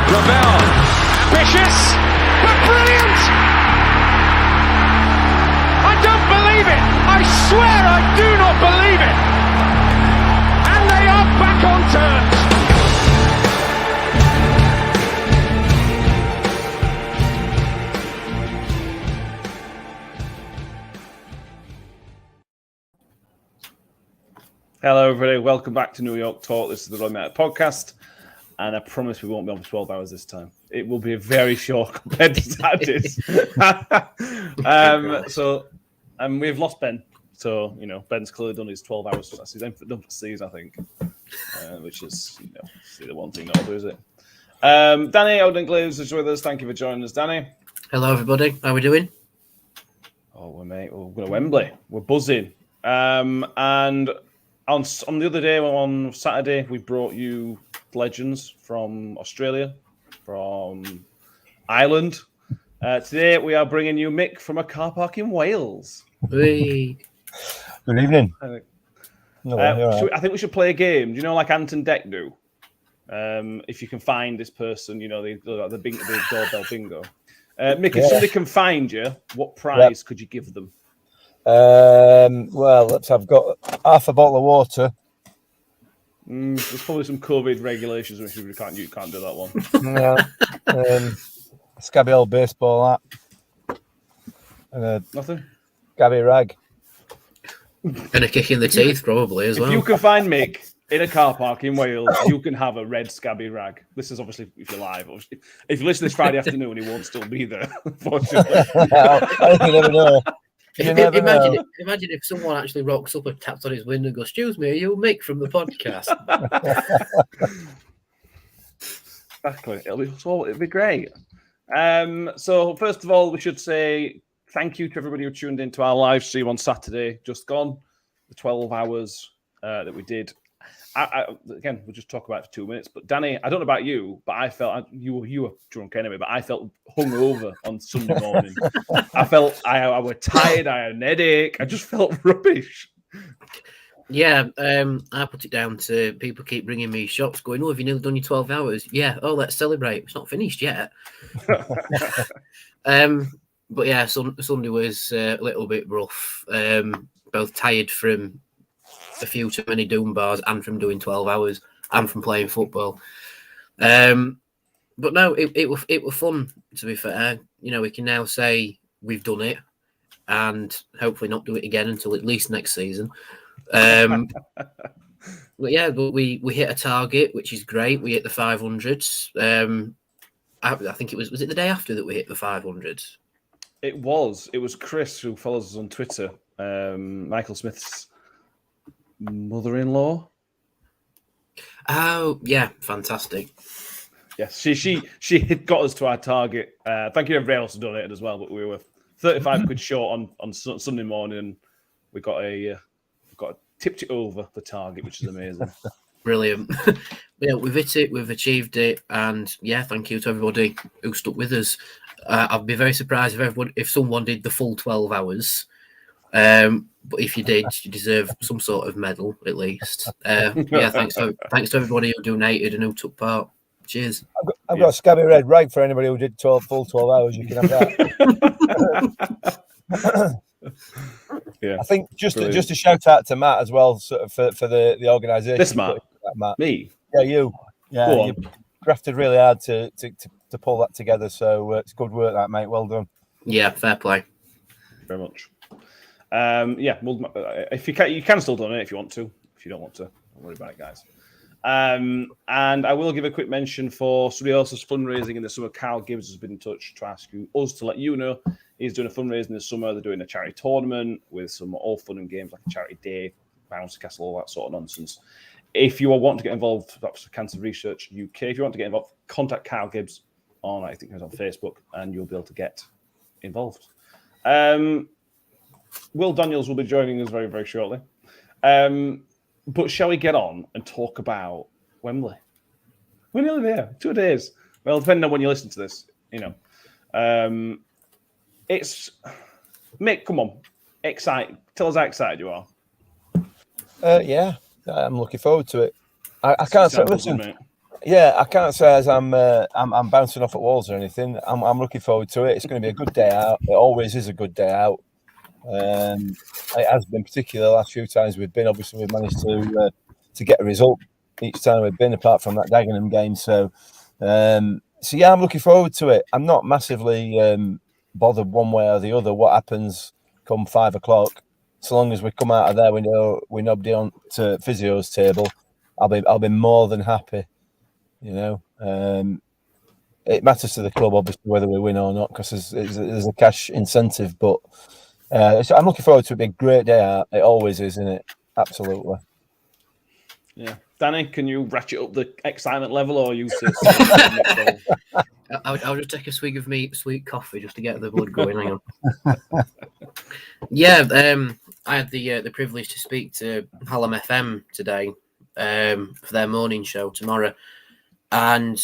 Ravel, ambitious, but brilliant! I don't believe it! I swear I do not believe it! And they are back on terms! Hello, everybody. Welcome back to New York Talk. This is the Roy Matter podcast, and I promise we won't be on for 12 hours this time. It will be very short compared to Saturdays. We've lost Ben, so Ben's clearly done his 12 hours. That's his done for the season, I think, which is the one thing not to do, is it? Danny Odenglaves is with us. Thank you for joining us, Danny. Hello, everybody. How are we doing? Oh, we're going to Wembley. We're buzzing, and. On the other day, on Saturday, we brought you legends from Australia, from Ireland. Today, we are bringing you Mick from a car park in Wales. Hey. Good evening. I think we should play a game. Do you know, like Ant and Dec do? If you can find this person, the doorbell bingo. Mick, if somebody can find you, what prize could you give them? I've got half a bottle of water. There's probably some COVID regulations which you can't do that one. Yeah. Scabby old baseball hat. And nothing. Scabby rag. And a kick in the teeth, probably, as well. If you can find Mick in a car park in Wales, you can have a red scabby rag. This is obviously if you're live. If you listen this Friday afternoon, he won't still be there, unfortunately. I think you never know. Imagine if someone actually rocks up and taps on his window and goes, "Excuse me, are you Mick from the podcast?" Exactly. It'll be great. So first of all, we should say thank you to everybody who tuned into our live stream on Saturday, just gone, the 12 hours that we did. Again, we'll just talk about it for 2 minutes. But Danny, I don't know about you, but I felt you were drunk anyway. But I felt hungover on Sunday morning. I felt I was tired. I had an headache. I just felt rubbish. Yeah, I put it down to people keep bringing me shots, going, "Oh, have you nearly done your 12 hours?" Yeah. Oh, let's celebrate. It's not finished yet. But yeah, Sunday was a little bit rough. Both tired from a few too many Doom bars and from doing 12 hours and from playing football. But no, it was fun, to be fair. We can now say we've done it and hopefully not do it again until at least next season. But we hit a target, which is great. We hit the 500s. I think it was it the day after that we hit the 500s? It was Chris, who follows us on Twitter, Michael Smith's mother-in-law. Oh yeah, fantastic. Yes, she had got us to our target. Thank you everybody else who donated as well, but we were 35 quid short on Sunday morning, and we got tipped it over the target, which is amazing. Brilliant. Yeah, we've hit it, we've achieved it, and yeah, thank you to everybody who stuck with us. I'd be very surprised if someone did the full 12 hours. But if you did, you deserve some sort of medal at least. Yeah, thanks to everybody who donated and who took part. Cheers. I've got a scabby red rag for anybody who did full 12 hours. You can have that. Yeah, I think just a shout out to Matt as well, sort of for the organisation. This Matt, me, yeah, you, you crafted really hard to pull that together. So it's good work, that mate. Well done. Yeah, fair play. Very much. Well, if you can still donate if you want to. If you don't want to, don't worry about it, guys. And I will give a quick mention for somebody else's fundraising in the summer. Carl Gibbs has been in touch to ask us to let you know he's doing a fundraising in the summer. They're doing a charity tournament with some all fun and games like a charity day, bouncy castle, all that sort of nonsense. If you want to get involved, that's Cancer Research UK. If you want to get involved, contact Carl Gibbs I think he's on Facebook, and you'll be able to get involved. Will Daniels will be joining us very, very shortly. But shall we get on and talk about Wembley? We're nearly there. 2 days. Well, depending on when you listen to this, it's Mick. Come on, excited. Tell us how excited you are. Yeah, I'm looking forward to it. I can't say. Listen, Yeah, I can't say as I'm bouncing off at walls or anything. I'm looking forward to it. It's going to be a good day out. It always is a good day out. It has been, particularly the last few times we've been. Obviously, we've managed to get a result each time we've been, apart from that Dagenham game. So yeah, I'm looking forward to it. I'm not massively bothered one way or the other what happens come 5 o'clock. So long as we come out of there, we know we're nobody on to physio's table. I'll be more than happy. You know, it matters to the club obviously whether we win or not because there's a cash incentive. But so I'm looking forward to it. Being a great day out. It always is, isn't it? Absolutely. Yeah, Danny, can you ratchet up the excitement level, or you? I'll just take a swig of me sweet coffee just to get the blood going. Hang on. Yeah, I had the privilege to speak to Hallam FM today for their morning show tomorrow, and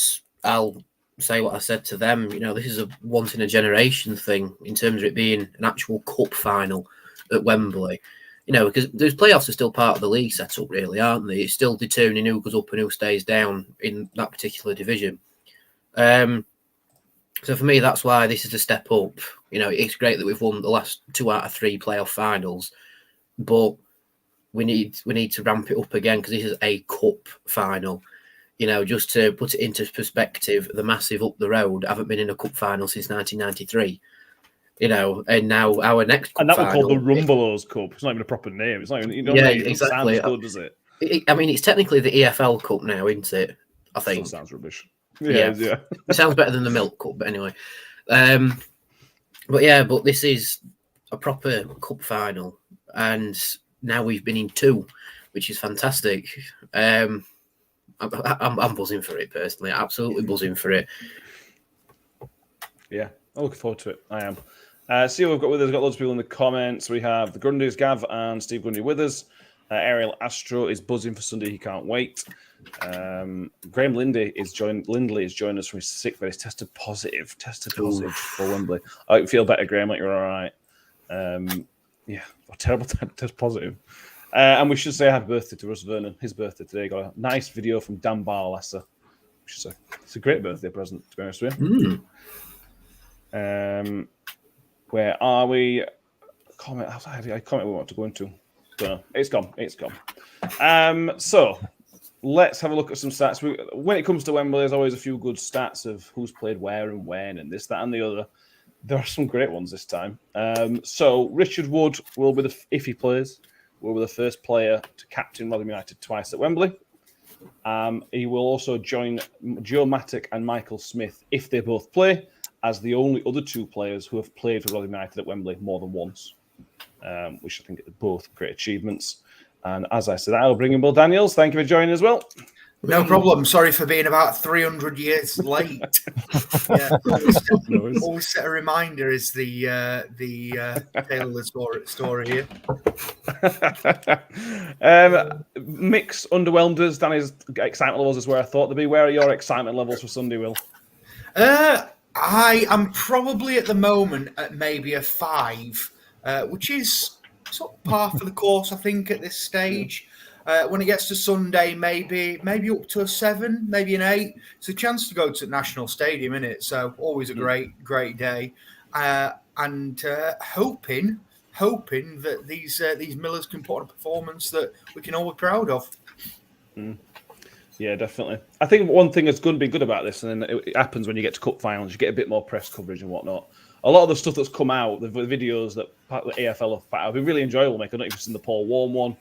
I'll say what I said to them. You know, this is a once in a generation thing in terms of it being an actual cup final at Wembley. You know, because those playoffs are still part of the league setup, really, aren't they? It's still determining who goes up and who stays down in that particular division. So for me, that's why this is a step up. You know, it's great that we've won the last 2 out of 3 playoff finals, but we need to ramp it up again because this is a cup final. You know, just to put it into perspective, the Massive up the road haven't been in a cup final since 1993. You know, and now our next cup and that was final, called the Rumbelows Cup. It's not even a proper name. It's not even. Exactly. Sound as good, does it? I mean, it's technically the EFL Cup now, isn't it? I think. Still sounds rubbish. Yeah. It sounds better than the Milk Cup, but anyway. But this is a proper cup final, and now we've been in 2, which is fantastic. I'm buzzing for it personally. Absolutely buzzing for it. Yeah, I'm looking forward to it. I am. See what we've got with us. We've got loads of people in the comments. We have the Grundys, Gav and Steve Grundy with us. Ariel Astro is buzzing for Sunday. He can't wait. Graham Lindley is joining us from his sick bed. He's tested positive for Wembley. I hope you feel better, Graham. Like you're all right. Terrible test positive. And we should say happy birthday to Russ Vernon. His birthday today. Got a nice video from Dan Barlasser. It's a great birthday present, to be honest with you. Where are we? Comment. I comment we want to go into. So it's gone. So let's have a look at some stats. When it comes to Wembley, there's always a few good stats of who's played where and when and this, that, and the other. There are some great ones this time. So Richard Wood will be if he plays, will be the first player to captain Rotherham United twice at Wembley. He will also join Joe Mattock and Michael Smith if they both play, as the only other 2 players who have played for Rotherham United at Wembley more than once, which I think are both great achievements. And as I said, I'll bring in Bill Daniels. Thank you for joining as well. No problem. Sorry for being about 300 years late. Always set a reminder is the tale of the story here. Mix underwhelmed us. Danny's excitement levels is where I thought they'd be. Where are your excitement levels for Sunday, Will? I am probably at the moment at maybe a 5, which is sort of par for the course, I think, at this stage. When it gets to Sunday, maybe up to a 7, maybe an 8. It's a chance to go to National Stadium, isn't it? So always a great day, and hoping that these Millers can put on a performance that we can all be proud of. Yeah, definitely. I think one thing that's going to be good about this, and then it happens when you get to cup finals, you get a bit more press coverage and whatnot. A lot of the stuff that's come out, the videos that the AFL have put out, have been really enjoyable. I've not even seen the Paul Warne one.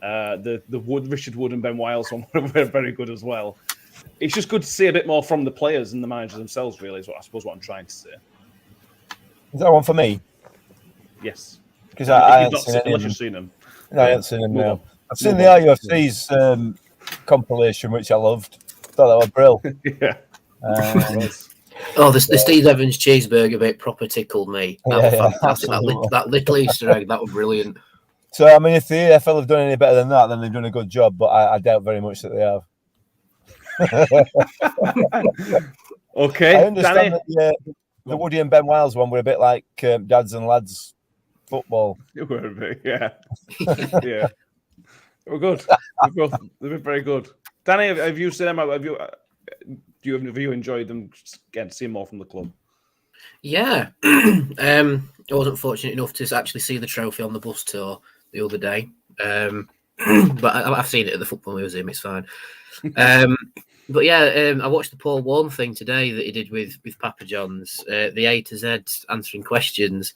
The Richard Wood and Ben Wiles one were very good as well. It's just good to see a bit more from the players and the managers themselves, really, is what I'm trying to say. Is that one for me? Yes. Because I haven't seen unless you've seen them. No, I haven't seen them, no. I've seen the RUFC's compilation, which I loved. Thought that was brilliant. Yeah. The Steve Evans cheeseburger bit proper tickled me. That was fantastic. That little Easter egg, that was brilliant. So, I mean, if the EFL have done any better than that, then they've done a good job, but I doubt very much that they have. Okay. I understand that the Woody and Ben Wiles one were a bit like dads and lads football. It were a bit, yeah. Yeah. They were good. They've been very good. Danny, have you seen them? have you enjoyed them getting to see more from the club? Yeah. I wasn't fortunate enough to actually see the trophy on the bus tour the other day. But I've seen it at the football museum. It's fine. But yeah, I watched the Paul Warne thing today that he did with Papa John's, the A to Z answering questions,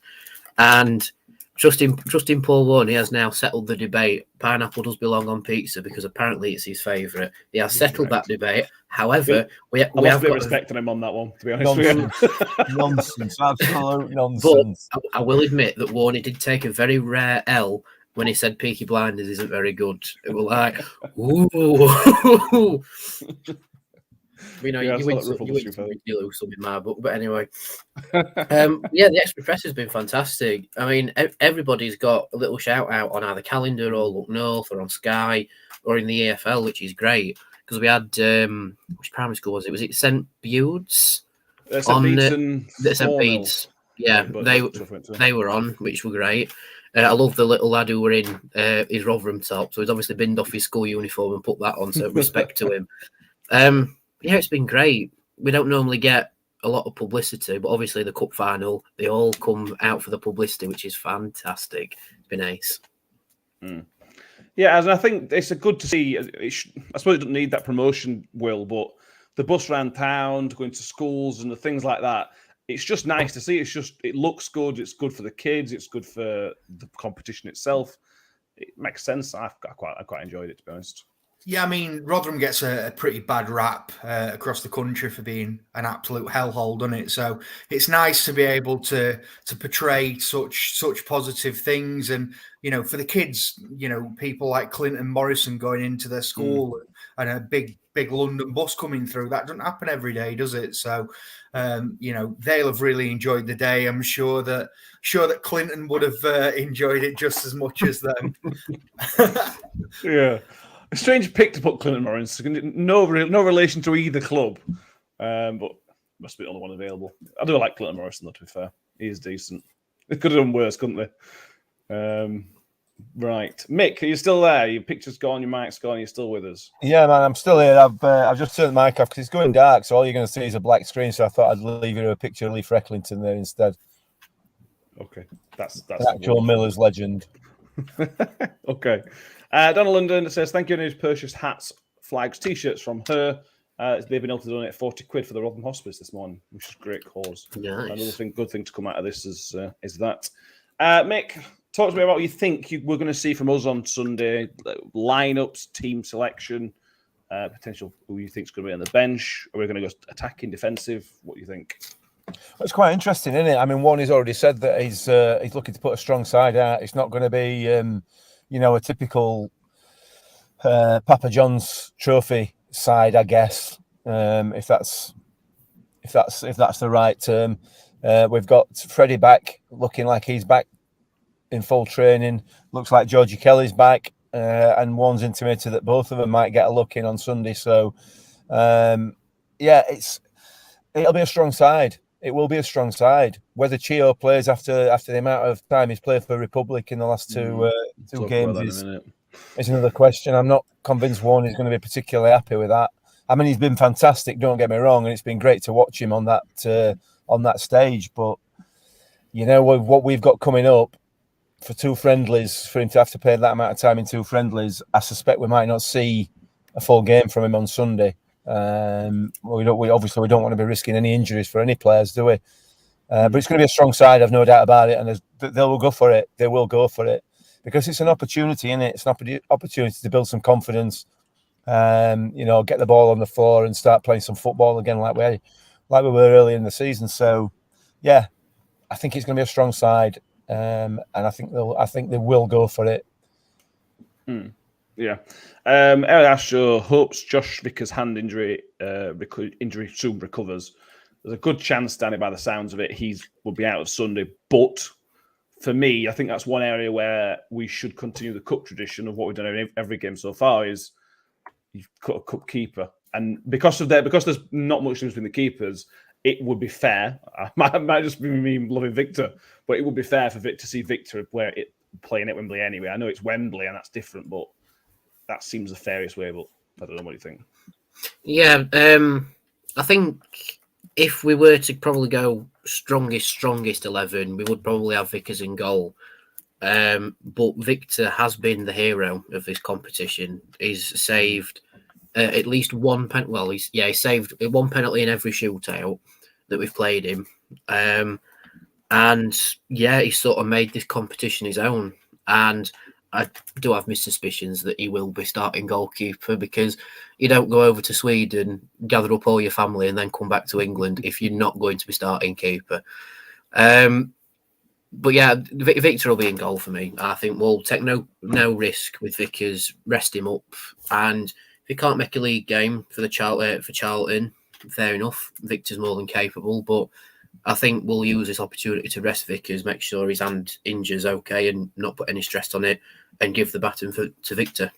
and trusting Paul Warne, he has now settled the debate. Pineapple does belong on pizza because apparently it's his favourite. He has settled that debate. However, we I lost have a bit of got respect on him on that one, to be honest with you. Nonsense, absolute nonsense. But I will admit that Warne did take a very rare L when he said Peaky Blinders isn't very good. It was like, ooh. You know, you win some, you lose some in my book. But anyway, yeah, the extra press has been fantastic. I mean, everybody's got a little shout out on either Calendar or Look North or on Sky or in the EFL, which is great because we had which primary school was it? Was it St Bede's? St Bede's. Yeah, they were on, which were great. I love the little lad who were in his Rotherham top, so he's obviously binned off his school uniform and put that on. So respect to him. Yeah, it's been great. We don't normally get a lot of publicity, but obviously the cup final, they all come out for the publicity, which is fantastic. It's been ace. Yeah, and I think it's good to see. I suppose it doesn't need that promotion, Will, but the bus around town, going to schools and the things like that. It's just nice to see. It looks good. It's good for the kids. It's good for the competition itself. It makes sense. I quite enjoyed it, to be honest. Yeah, I mean, Rotherham gets a pretty bad rap across the country for being an absolute hellhole, doesn't it? So it's nice to be able to portray such positive things, and you know, for the kids, you know, people like Clinton Morrison going into their school and a big London bus coming through. That doesn't happen every day, does it? So, you know, they'll have really enjoyed the day. I'm sure that Clinton would have enjoyed it just as much as them. Yeah. A strange pick to put Clinton Morrison. No relation to either club, but must be the only one available. I do like Clinton Morrison, though, to be fair. He is decent. They could have done worse, couldn't they? Right. Mick, are you still there? Your picture's gone, your mic's gone, you're still with us? Yeah, man, I'm still here. I've just turned the mic off because it's going dark, so all you're going to see is a black screen, so I thought I'd leave you a picture of Lee Frecklington there instead. Okay. That's the actual Miller's legend. Okay. Donald London says, thank you, and he's purchased hats, flags, T-shirts from her. They've been able to donate 40 quid for the Rotherham Hospice this morning, which is a great cause. Nice. Another good thing to come out of this is that. Mick, talk to me about what you think we're going to see from us on Sunday. Lineups, team selection, potential who you think is going to be on the bench. Are we going to go attacking, defensive? What do you think? It's quite interesting, isn't it? I mean, Warne's already said that he's looking to put a strong side out. It's not going to be, a typical Papa John's trophy side, I guess. If that's the right term. We've got Freddie back, looking like he's back in full training. Looks like Georgie Kelly's back, and Warne's intimated that both of them might get a look in on Sunday. So, it'll be a strong side. It will be a strong side. Whether Chio plays after the amount of time he's played for Republic in the last two games is another question. I'm not convinced Warne is going to be particularly happy with that. I mean, he's been fantastic, don't get me wrong, and it's been great to watch him on that stage. But, what we've got coming up for two friendlies, for him to have to play that amount of time in two friendlies, I suspect we might not see a full game from him on Sunday. We don't want to be risking any injuries for any players, do we? But it's going to be a strong side, I've no doubt about it, and they will go for it. They will go for it because it's an opportunity, isn't it? It's an opportunity to build some confidence. Get the ball on the floor and start playing some football again, like we were early in the season. So, yeah, I think it's going to be a strong side, and I think they will go for it. Yeah. Eric Astro hopes Josh Vickers' hand injury soon recovers. There's a good chance, Danny, by the sounds of it, he will be out of Sunday. But for me, I think that's one area where we should continue the cup tradition of what we've done in every game so far is you've cut a cup keeper. And because there's not much between the keepers, it would be fair. I might just be me loving Victor, but it would be fair for Victor to see Victor playing at Wembley anyway. I know it's Wembley and that's different, but that seems the fairest way. But I don't know what you think. Yeah, I think if we were to probably go strongest 11, we would probably have Vickers in goal. But Victor has been the hero of this competition. He's saved at least one pen. Well, he saved one penalty in every shootout that we've played him. And yeah, he sort of made this competition his own. And I do have my suspicions that he will be starting goalkeeper, because you don't go over to Sweden, gather up all your family, and then come back to England if you're not going to be starting keeper. But yeah, Victor will be in goal for me. I think we'll take no risk with Vickers, rest him up, and if he can't make a league game for Charlton, fair enough. Victor's more than capable, but I think we'll use this opportunity to rest Vickers, make sure his hand injuries okay, and not put any stress on it, and give the baton to Victor.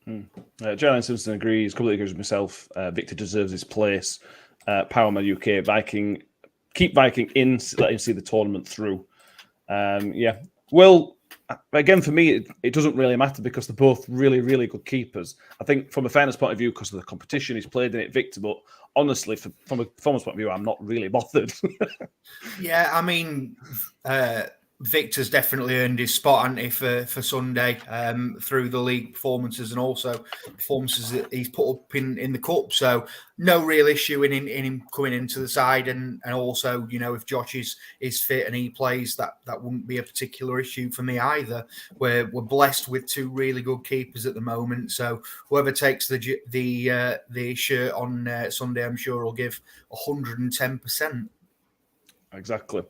Jalen Simpson agrees, completely agrees with myself. Victor deserves his place. Power my UK Viking. Keep Viking in, let him see the tournament through. Well, again, for me, it doesn't really matter because they're both really, really good keepers. I think from a fairness point of view, because of the competition, he's played in it, Victor, but honestly, from a performance point of view, I'm not really bothered. Yeah, I mean, Victor's definitely earned his spot, hasn't he, for Sunday, through the league performances and also performances that he's put up in the cup. So no real issue in him coming into the side, and also, you know, if Josh is fit and he plays, that wouldn't be a particular issue for me either. We're blessed with two really good keepers at the moment, so whoever takes the shirt on Sunday, I'm sure will give 110%. Exactly.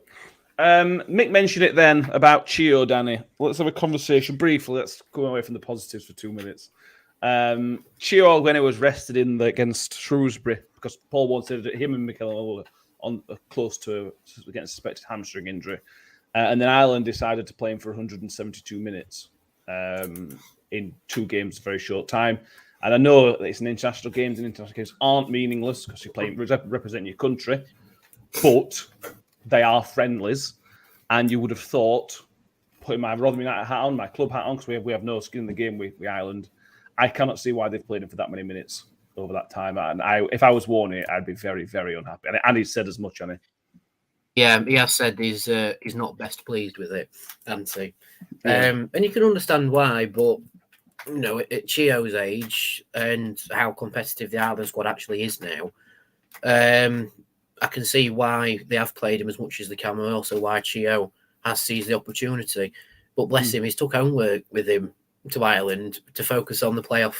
Mick mentioned it then about Chio, Danny. Let's have a conversation briefly. Let's go away from the positives for 2 minutes. Chio, when he was rested against Shrewsbury, because Paul wanted him and Mikel on close to getting a suspected hamstring injury, and then Ireland decided to play him for 172 minutes in 2 games, a very short time. And I know that it's an international games, and international games aren't meaningless because you're playing representing your country, but they are friendlies, and you would have thought, putting my Rotherham United hat on, my club hat on, because we have no skin in the game with Ireland, I cannot see why they've played him for that many minutes over that time. And if I was Warne, I'd be very, very unhappy. And he said as much, hasn't he? Yeah, he has said he's not best pleased with it, hasn't he? And you can understand why, but you know, at Chio's age and how competitive the Ireland squad actually is now, I can see why they have played him as much as they can, and also why Chio has seized the opportunity. But bless him, he's took homework with him to Ireland to focus on the playoff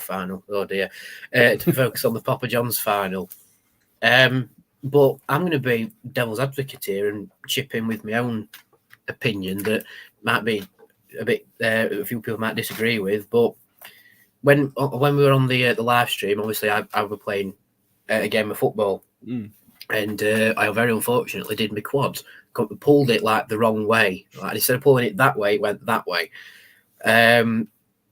final. Oh dear, to focus on the Papa John's final. But I'm going to be devil's advocate here and chip in with my own opinion that might be a bit a few people might disagree with. But when we were on the live stream, obviously I was playing a game of football. And I very unfortunately did my quads. Pulled it like the wrong way. Like, instead of pulling it that way, it went that way. And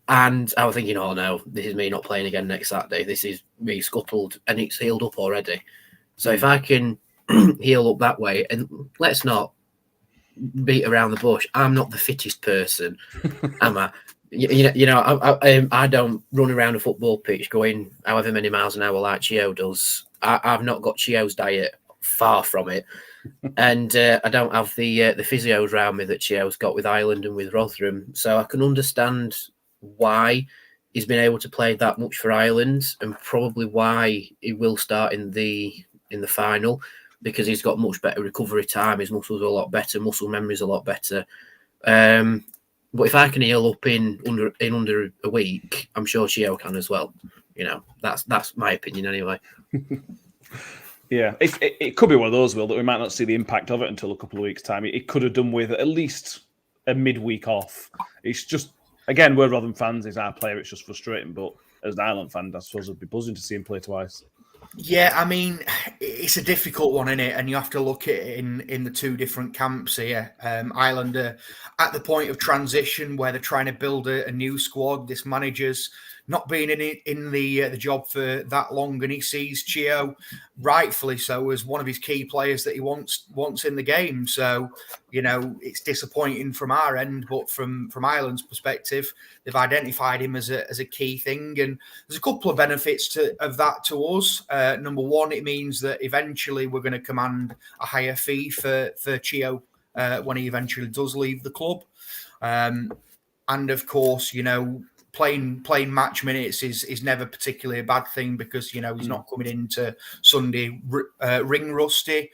I was thinking, oh no, this is me not playing again next Saturday. This is me scuttled, and it's healed up already. So if I can heal up that way, and let's not beat around the bush. I'm not the fittest person, am I? I don't run around a football pitch going however many miles an hour like Chio does. I've not got Chio's diet, far from it, and I don't have the physios around me that Chio's got with Ireland and with Rotherham. So I can understand why he's been able to play that much for Ireland, and probably why he will start in the final, because he's got much better recovery time. His muscles are a lot better, muscle memory's a lot better. But if I can heal up in under a week, I'm sure Chio can as well. You know, that's my opinion anyway. Yeah, it could be one of those, Will, that we might not see the impact of it until a couple of weeks' time. It could have done with at least a midweek off. It's just, again, we're Rotherham fans. He's our player. It's just frustrating. But as an Ireland fan, I suppose I'd be buzzing to see him play twice. Yeah, I mean, it's a difficult one, isn't it? And you have to look at it in the two different camps here. Ireland are at the point of transition where they're trying to build a new squad. This manager's not being in the job for that long, and he sees Chio, rightfully so, as one of his key players that he wants in the game. So, it's disappointing from our end, but from Ireland's perspective, they've identified him as a key thing, and there's a couple of benefits of that to us. Number one, it means that eventually we're going to command a higher fee for Chio when he eventually does leave the club, and of course, playing match minutes is never particularly a bad thing, because he's not coming into Sunday ring rusty.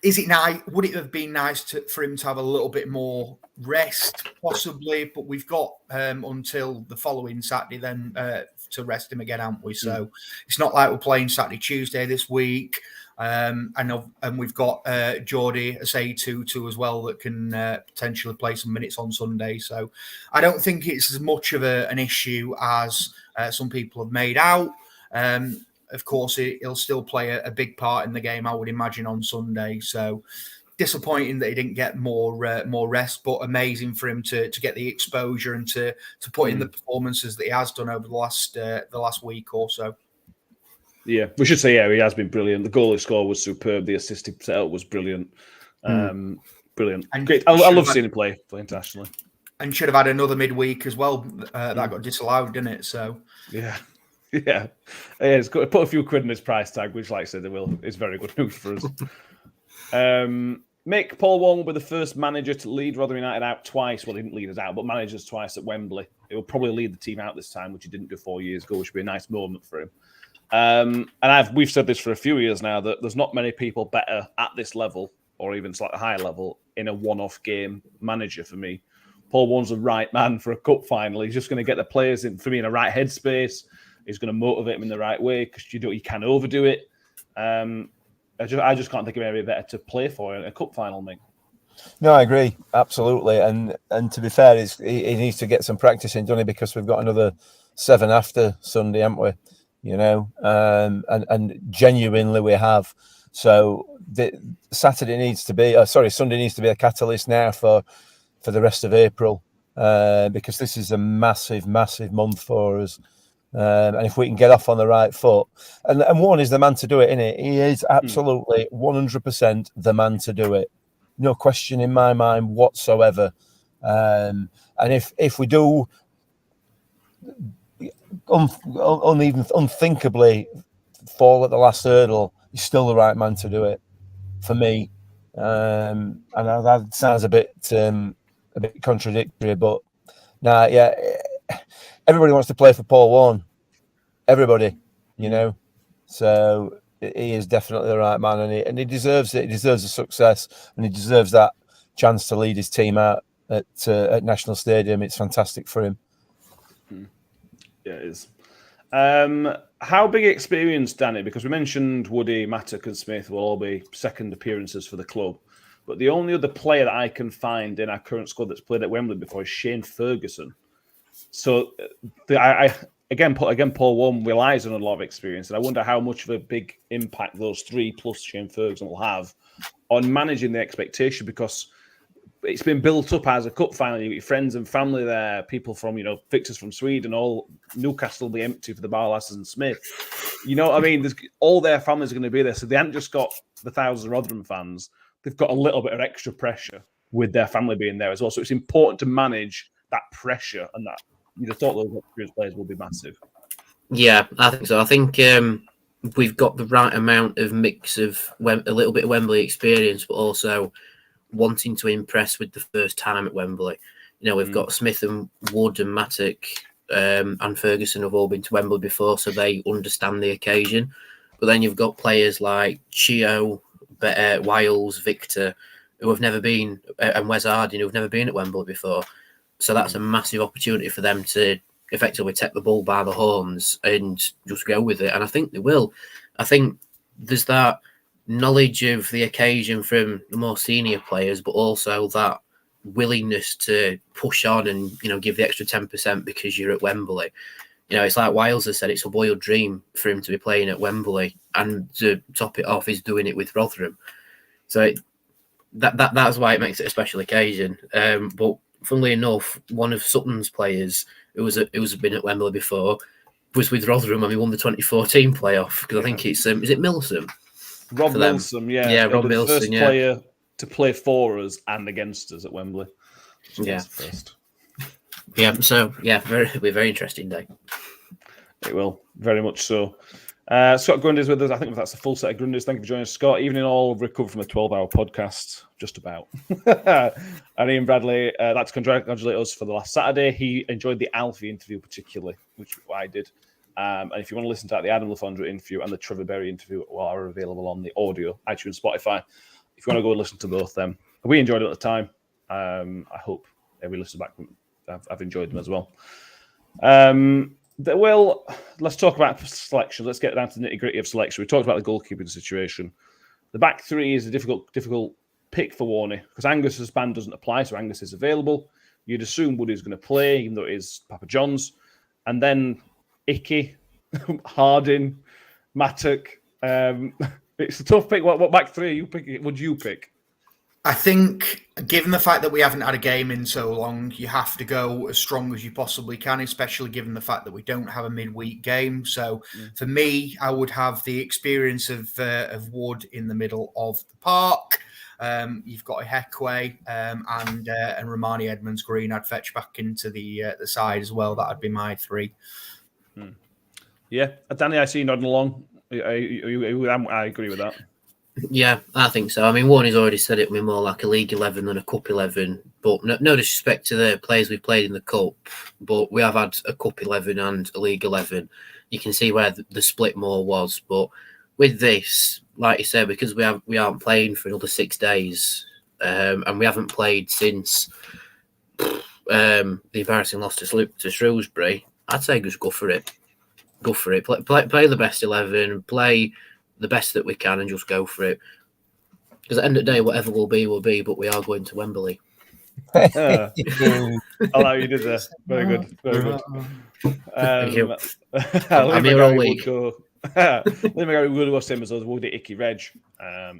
Is it nice? Would it have been nice for him to have a little bit more rest, possibly? But we've got until the following Saturday then to rest him again, haven't we? So it's not like we're playing Saturday, Tuesday this week. And we've got Geordie Asay-Tutu as well that can potentially play some minutes on Sunday. So I don't think it's as much of an issue as some people have made out. Of course, he'll still play a big part in the game, I would imagine, on Sunday. So disappointing that he didn't get more rest, but amazing for him to get the exposure and to put in the performances that he has done over the last week or so. Yeah, we should say, he has been brilliant. The goal he scored was superb. The assisted setup was brilliant. Brilliant. And great. I love seeing him play internationally. And should have had another midweek as well. That got disallowed, didn't it? So yeah. It's got to put a few quid in his price tag, which, like I said, it's very good news for us. Mick, Paul Warne will be the first manager to lead Rotherham United out twice. Well, he didn't lead us out, but managers twice at Wembley. He will probably lead the team out this time, which he didn't do 4 years ago, which would be a nice moment for him. And we've said this for a few years now, that there's not many people better at this level, or even slightly higher level, in a one-off game manager for me. Paul Warne's the right man for a cup final. He's just going to get the players in a right headspace. He's going to motivate them in the right way, because you can overdo it. I just can't think of anybody better to play for in a cup final, mate. No, I agree, absolutely. And to be fair, he needs to get some practice in, doesn't he? Because we've got another 7 after Sunday, haven't we? And genuinely we have. So Sunday needs to be a catalyst now for the rest of April, because this is a massive month for us. And if we can get off on the right foot, and Warne is the man to do it, isn't he? He is absolutely 100% the man to do it. No question in my mind whatsoever. And if we do even unthinkably fall at the last hurdle, he's still the right man to do it for me. And that sounds a bit contradictory, but everybody wants to play for Paul Warne. Everybody, So he is definitely the right man, and he deserves it. He deserves the success, and he deserves that chance to lead his team out at National Stadium. It's fantastic for him. Yeah, it is. How big experience, Danny? Because we mentioned Woody, Mattock and Smith will all be second appearances for the club. But the only other player that I can find in our current squad that's played at Wembley before is Shane Ferguson. So, again, Paul Warne relies on a lot of experience. And I wonder how much of a big impact those three plus Shane Ferguson will have on managing the expectation, because it's been built up as a cup final. You get your friends and family there, people from, Victor's from Sweden, all Newcastle will be empty for the Barlasses and Smith. You know what I mean? All their families are going to be there. So they haven't just got the thousands of Rotherham fans. They've got a little bit of extra pressure with their family being there as well. So it's important to manage that pressure, and that you'd have thought those experienced players will be massive. Yeah, I think so. I think we've got the right amount of mix of a little bit of Wembley experience, but also wanting to impress with the first time at Wembley. We've got Smith and Wood and Mattock and Ferguson have all been to Wembley before, so they understand the occasion. But then you've got players like Chio, Wiles, Victor, who have never been, and Wes Harding, who have never been at Wembley before. So that's a massive opportunity for them to effectively take the bull by the horns and just go with it. And I think they will. I think there's that knowledge of the occasion from the more senior players, but also that willingness to push on and, give the extra 10% because you're at Wembley. It's like Wiles has said, it's a boiled dream for him to be playing at Wembley, and to top it off, he's doing it with Rotherham. So that's why it makes it a special occasion. But funnily enough, one of Sutton's players who was been at Wembley before was with Rotherham and we won the 2014 playoff because I think it's is it Milsom? Rob for them. Milsom, yeah. Yeah, Rob the Milsom, first yeah. player to play for us and against us at Wembley. Yeah. First. Yeah, so yeah, it'll be a very interesting day. It will, very much so. Scott Grundy's with us. I think that's the full set of Grundys. Thank you for joining us, Scott. Evening all, recovered from a 12-hour podcast, just about. And Ian Bradley, I'd like to congratulate us for the last Saturday. He enjoyed the Alfie interview particularly, which I did. And if you want to listen to that, the Adam Lafondra interview and the Trevor Berry interview are available on the audio, iTunes, Spotify. If you want to go and listen to both them. We enjoyed it at the time. I hope every listener back, I've enjoyed them as well. Well, let's talk about selection. Let's get down to the nitty-gritty of selection. We talked about the goalkeeping situation. The back three is a difficult pick for Warne because Angus's ban doesn't apply, so Angus is available. You'd assume Woody's going to play, even though it is Papa John's. And then Icky, Harding, Mattock. It's a tough pick. What back three would you pick? I think, given the fact that we haven't had a game in so long, you have to go as strong as you possibly can, especially given the fact that we don't have a midweek game. So, for me, I would have the experience of Wood in the middle of the park. You've got a Hekwe and Romani Edmonds Green. I'd fetch back into the side as well. That'd be my three. Yeah, Danny, I see you nodding along. I agree with that. Yeah, I think so. I mean, Warne's already said it. We're more like a League 11 than a Cup 11. But no disrespect to the players we've played in the Cup, but we have had a Cup 11 and a League 11. You can see where the split more was. But with this, like you said, because we aren't playing for another 6 days, and we haven't played since the embarrassing loss to Shrewsbury, I'd say just go for it. Go for it. Play the best 11. Play the best that we can and just go for it. Because at the end of the day, whatever will be, but we are going to Wembley. I like you did there. Very good. Very good. Thank you. I'm here all week. Liam McGarry would go same as us. Would Icky Reg.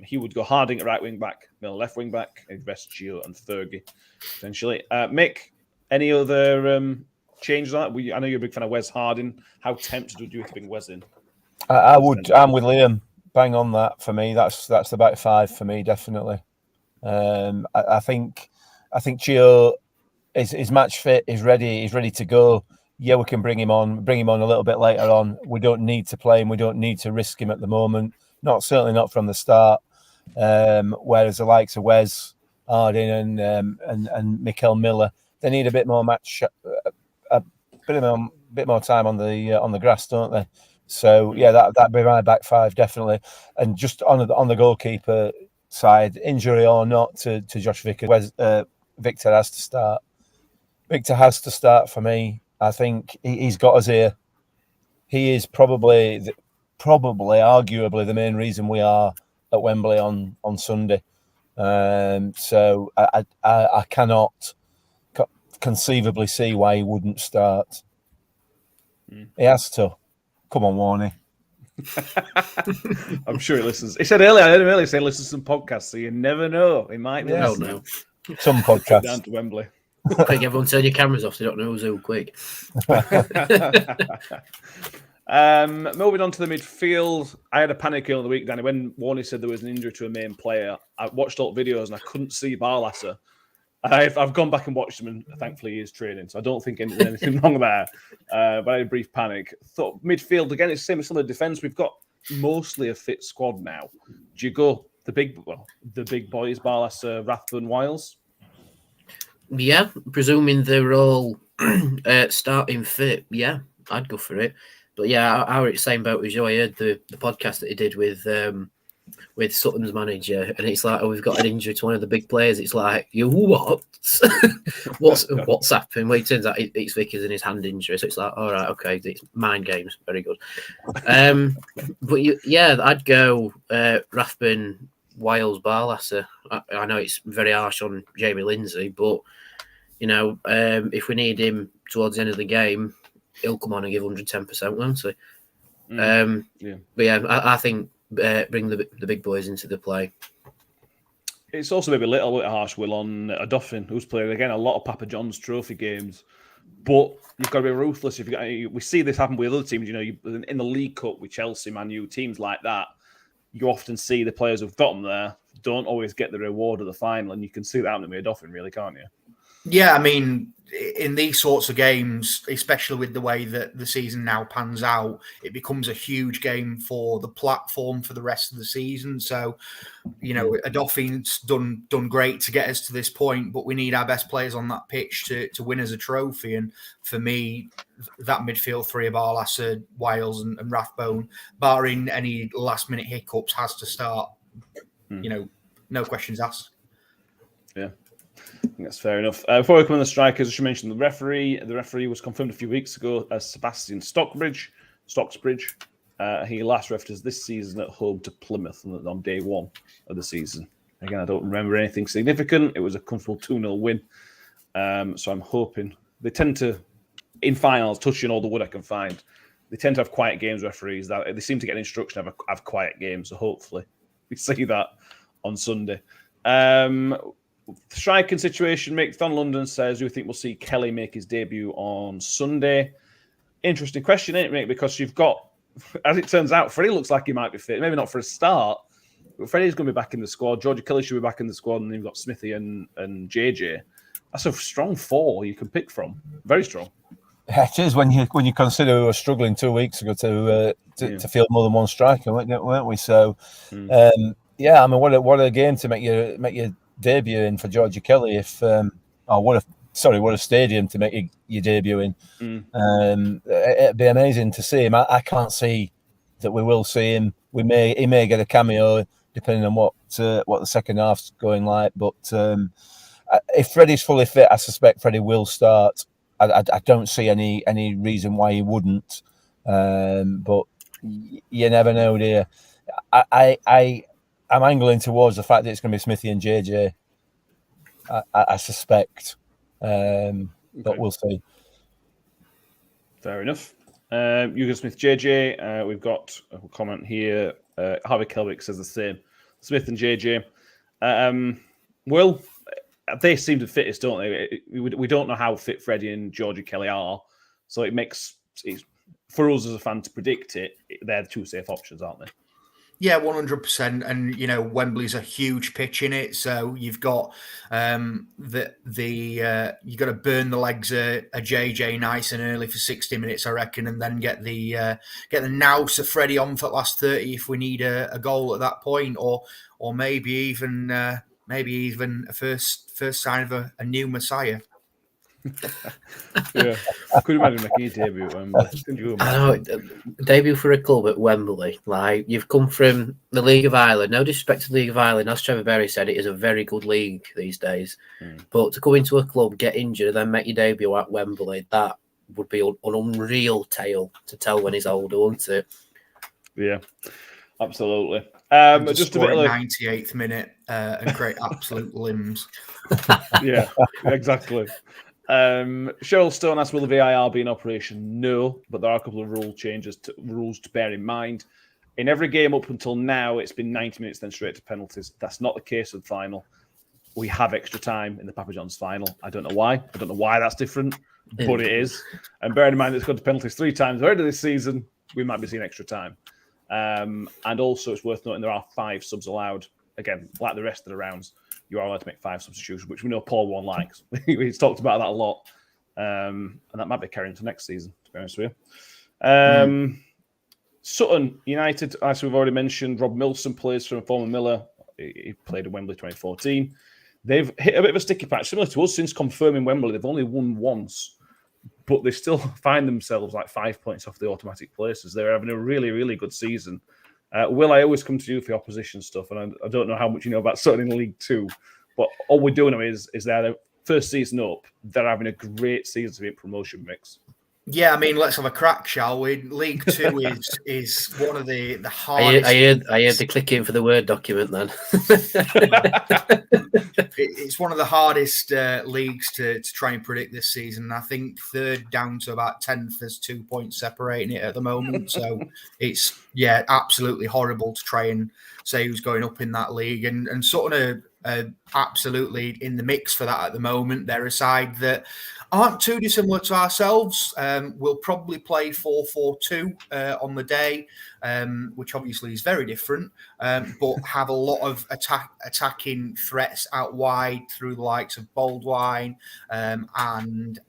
He would go Harding at right wing back, Miller left wing back, and Best Gio and Fergie, potentially. Mick, any other changes on that? I know you're a big fan of Wes Harding. How tempted would you to bring Wes in? I would. I'm with Liam. Bang on that for me. That's the back five for me, definitely. I think Gio is match fit. He's ready. He's ready to go. Yeah, we can bring him on a little bit later on. We don't need to play him. We don't need to risk him at the moment. Certainly not from the start. Whereas the likes of Wes Harding and Mikel Miller, they need a bit more match, a bit more time on the grass, don't they? So yeah, that'd be my back five definitely. And just on the goalkeeper side, injury or not to Josh Vickers, Victor has to start. Victor has to start for me. I think he's got us here. He is probably arguably the main reason we are at Wembley on Sunday. So I cannot conceivably see why he wouldn't start. He has to. Come on, Warne. I'm sure he listens. He said earlier, I heard him earlier say he listens to some podcasts, so you never know. He might be listening. No. Some podcasts. Down to Wembley. Quick, everyone turn your cameras off. They don't know who's who. Quick. Moving on to the midfield. I had a panic earlier in the week, Danny, when Warne said there was an injury to a main player. I watched all the videos and I couldn't see Barlasser. I've gone back and watched him, and thankfully he is training, so I don't think there's anything wrong there. But I had a brief panic. Thought midfield again. It's the same as some of the defence. We've got mostly a fit squad now. Do you go the big boys, Barlasser, Rathbone, Wiles? Yeah, presuming they're all starting fit. Yeah, I'd go for it. But yeah, I was saying about with Joe. I heard the podcast that he did with Sutton's manager, and it's like, we've got an injury to one of the big players. It's like, you what? what's happened? Well, it turns out it's Vickers in his hand injury, so it's like, all right, okay, it's mind games, very good. But I'd go Rathbone, Wiles, Barlasser. I know it's very harsh on Jamie Lindsay, but if we need him towards the end of the game, he'll come on and give 110%, won't he? But yeah, I think bring the big boys into the play. It's also maybe a little bit harsh, Will, on Duffin, who's played, again, a lot of Papa John's trophy games. But you've got to be ruthless. We see this happen with other teams. In the League Cup with Chelsea, Man U, teams like that, you often see the players who've got them there don't always get the reward of the final. And you can see that happening with Duffin, really, can't you? Yeah, I mean, in these sorts of games, especially with the way that the season now pans out, it becomes a huge game for the platform for the rest of the season. So, Adolphine's done great to get us to this point, but we need our best players on that pitch to win us a trophy. And for me, that midfield three of Arlasser, Wiles and Rathbone, barring any last-minute hiccups, has to start. No questions asked. Yeah. I think that's fair enough. Before we come on the strikers, I should mention the referee. The referee was confirmed a few weeks ago as Sebastian Stocksbridge. He last refereed us this season at home to Plymouth on day one of the season. Again, I don't remember anything significant. It was a comfortable 2-0 win. So I'm hoping they tend to, in finals, touching all the wood I can find, they tend to have quiet games, referees. That they seem to get an instruction to have quiet games. So hopefully we see that on Sunday. Striking situation, Mick Van London says, do you think we'll see Kelly make his debut on Sunday? Interesting question, isn't it, Mick? Because you've got, as it turns out, Freddie looks like he might be fit. Maybe not for a start, but Freddie's going to be back in the squad. Georgie Kelly should be back in the squad, and then you've got Smithy and JJ. That's a strong four you can pick from. Very strong. It is when you consider we were struggling 2 weeks ago to field more than one striker, weren't we? So, I mean, what a game to make your debut in for Georgie Kelly. What a stadium to make your debut in. It'd be amazing to see him. I can't see that we will see him. He may get a cameo depending on what the second half's going like. But if Freddie's fully fit, I suspect Freddie will start. I don't see any reason why he wouldn't. But you never know, dear. I'm angling towards the fact that it's going to be Smithy and JJ. I suspect, but we'll see. Fair enough. Hugo Smith, JJ. We've got a comment here. Harvey Kelwick says the same. Smith and JJ. Will, they seem the fittest, don't they? We don't know how fit Freddie and Georgie Kelly are, so it for us as a fan to predict it. They're the two safe options, aren't they? Yeah, 100%. And, Wembley's a huge pitch in it. So you've got you've got to burn the legs of JJ nice and early for 60 minutes, I reckon, and then get the nous of Freddie on for the last 30 if we need a goal at that point, or maybe even a first sign of a new Messiah. Yeah, I could imagine making a debut at Wembley. I know, debut for a club at Wembley. Like, you've come from the League of Ireland. No disrespect to the League of Ireland, as Trevor Berry said, it is a very good league these days. But to go into a club, get injured, and then make your debut at Wembley, that would be an unreal tale to tell when he's older, wouldn't it? Yeah, absolutely. Just a bit of 98th minute and create absolute limbs. Yeah, exactly. Cheryl Stone asks, will the VAR be in operation? No, but there are a couple of rules to bear in mind. In every game up until now, it's been 90 minutes, then straight to penalties. That's not the case with the final. We have extra time in the Papa John's final. I don't know why. I don't know why that's different, but it is. And bearing in mind it's gone to penalties 3 times already this season, we might be seeing extra time. And also, it's worth noting there are 5 subs allowed. Again, like the rest of the rounds, you are allowed to make 5 substitutions, which we know Paul Warne likes. He's talked about that a lot. And that might be carrying to next season, to be honest with you. Sutton United, as we've already mentioned, Rob Milson plays from former Miller. He played at Wembley 2014. They've hit a bit of a sticky patch, similar to us since confirming Wembley. They've only won once, but they still find themselves like 5 points off the automatic places. They're having a really, really good season. Will, I always come to you for the opposition stuff, and I don't know how much you know about Sutton in League 2, but all we do know is they're the first season up. They're having a great season to be in promotion mix. Yeah, I mean, let's have a crack, shall we? League 2 is one of the hardest. I heard the clicking for the Word document then. It's one of the hardest leagues to try and predict this season. I think third down to about 10th, there's 2 points separating it at the moment. So it's, absolutely horrible to try and say who's going up in that league. And Sutton absolutely in the mix for that at the moment. They're a side that aren't too dissimilar to ourselves. We'll probably play 4-4-2 on the day, which obviously is very different, but have a lot of attacking threats out wide through the likes of Boldwine and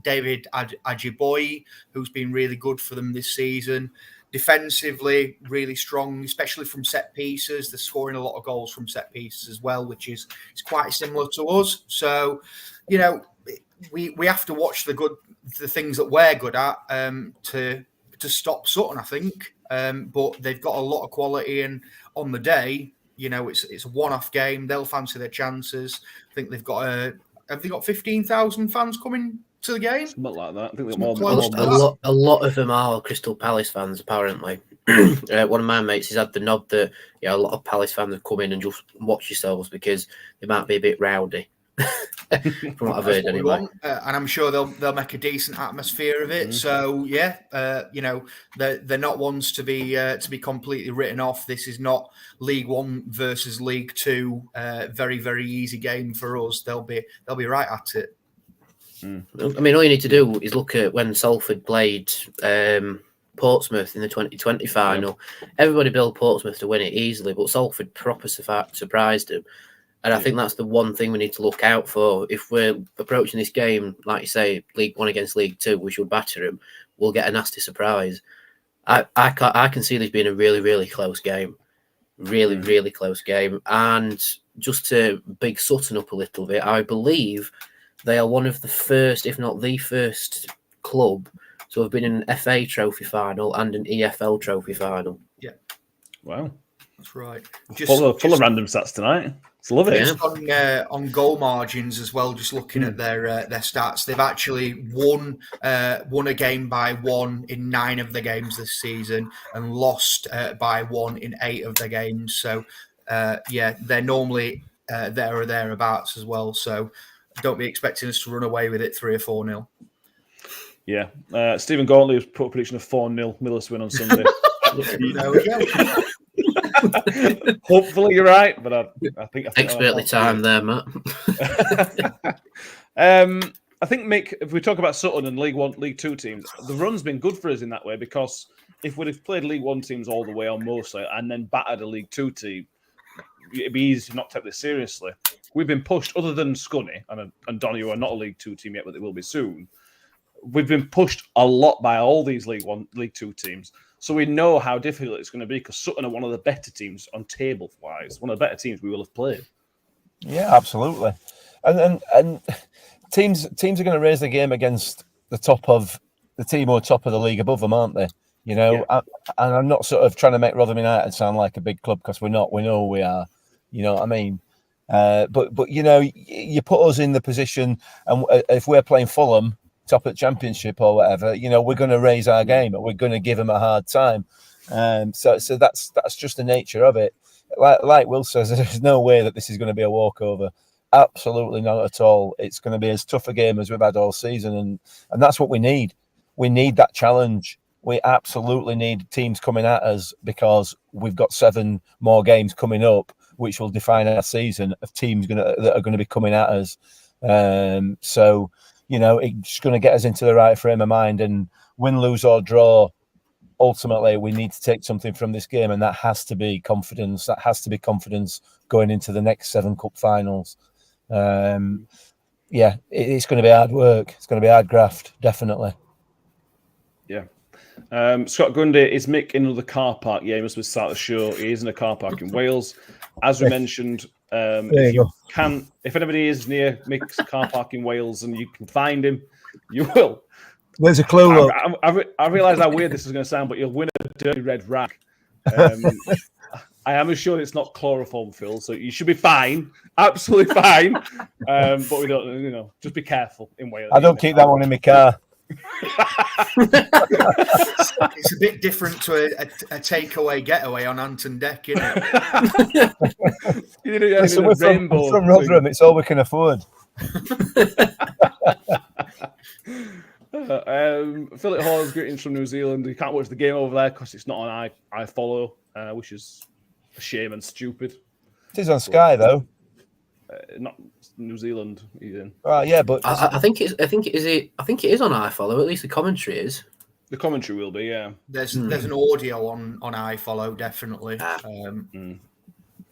David Ajiboye, who's been really good for them this season. Defensively, really strong, especially from set pieces. They're scoring a lot of goals from set pieces as well, which is quite similar to us. So, you know, we have to watch the things that we're good at to stop Sutton, I think. But they've got a lot of quality, and on the day, you know, it's a one-off game. They'll fancy their chances. I think they've got have they got 15,000 fans coming to the game? Something like that. I think A lot of them are Crystal Palace fans, apparently. One of my mates has had the nod that a lot of Palace fans have come in and just watch yourselves because they might be a bit rowdy. From what I've heard, anyway. And I'm sure they'll make a decent atmosphere of it. So you know, they're not ones to be completely written off. This is not League One versus League Two. Very, very easy game for us. They'll be right at it. I mean, all you need to do is look at when Salford played Portsmouth in the 2020 final. Everybody billed Portsmouth to win it easily, but Salford proper surprised them. And I think that's the one thing we need to look out for. If we're approaching this game, like you say, League One against League Two, we should batter them. We'll get a nasty surprise. I can see this being a really, really close game. Really, really close game. And just to big Sutton up a little bit, I believe they are one of the first, if not the first, club to have been in an FA Trophy final and an EFL Trophy final. Yeah. Wow. That's right. Full of random stats tonight. Love it. Just on goal margins as well, just looking at their stats, they've actually won a game by 1 in 9 of the games this season and lost by 1 in 8 of the games. So, they're normally there or thereabouts as well. So don't be expecting us to run away with it 3 or 4-0. Yeah. Stephen Gauntly has put a prediction of 4-0 Millers win on Sunday. There we go. Hopefully you're right, but I think expertly timed there, Matt. I think, Mick, if we talk about Sutton and League One, League Two teams, the run's been good for us in that way, because if we'd have played League One teams all the way on mostly and then battered a League Two team, it'd be easy to not take this seriously. We've been pushed, other than Scunny and Donny, who are not a League Two team yet, but they will be soon. We've been pushed a lot by all these League One, League Two teams. So we know how difficult it's going to be, because Sutton are one of the better teams on table-wise, one of the better teams we will have played. Yeah, absolutely. And teams are going to raise the game against the top of the team or top of the league above them, aren't they? You know, and I'm not sort of trying to make Rotherham United sound like a big club, because we're not. We know we are. You know what I mean? But you know, you put us in the position, and if we're playing Fulham, top of the Championship or whatever, you know, we're going to raise our game and we're going to give them a hard time. So that's just the nature of it. Like Will says, there's no way that this is going to be a walkover. Absolutely not at all. It's going to be as tough a game as we've had all season, and that's what we need. We need that challenge. We absolutely need teams coming at us, because we've got 7 more games coming up, which will define our season, of teams that are going to be coming at us. So, you know, it's going to get us into the right frame of mind, and win, lose or draw, ultimately we need to take something from this game, and that has to be confidence. That has to be confidence going into the next 7 cup finals. It's going to be hard work. It's going to be hard graft, definitely. Yeah. Scott Gundy, is Mick in another car park? Yeah, he must be start the show. He is in a car park in Wales. As we mentioned, if anybody is near Mick's car park in Wales and you can find him, you will. There's a clue. I realise how weird this is going to sound, but you'll win a dirty red rag. I am assured it's not chloroform filled, so you should be fine, absolutely fine. But we don't, you know, just be careful in Wales. I don't keep that one in my car. It's a bit different to a takeaway getaway on Anton Deck, isn't it? Listen, we're from Rotherham. It's all we can afford. Philip Hall's greetings from New Zealand. You can't watch the game over there because it's not on iFollow, which is a shame and stupid. It is on Sky though. Not New Zealand. He's in. Yeah, but I think it is on iFollow. At least the commentary is. The commentary will be, yeah. There's an audio on iFollow, definitely.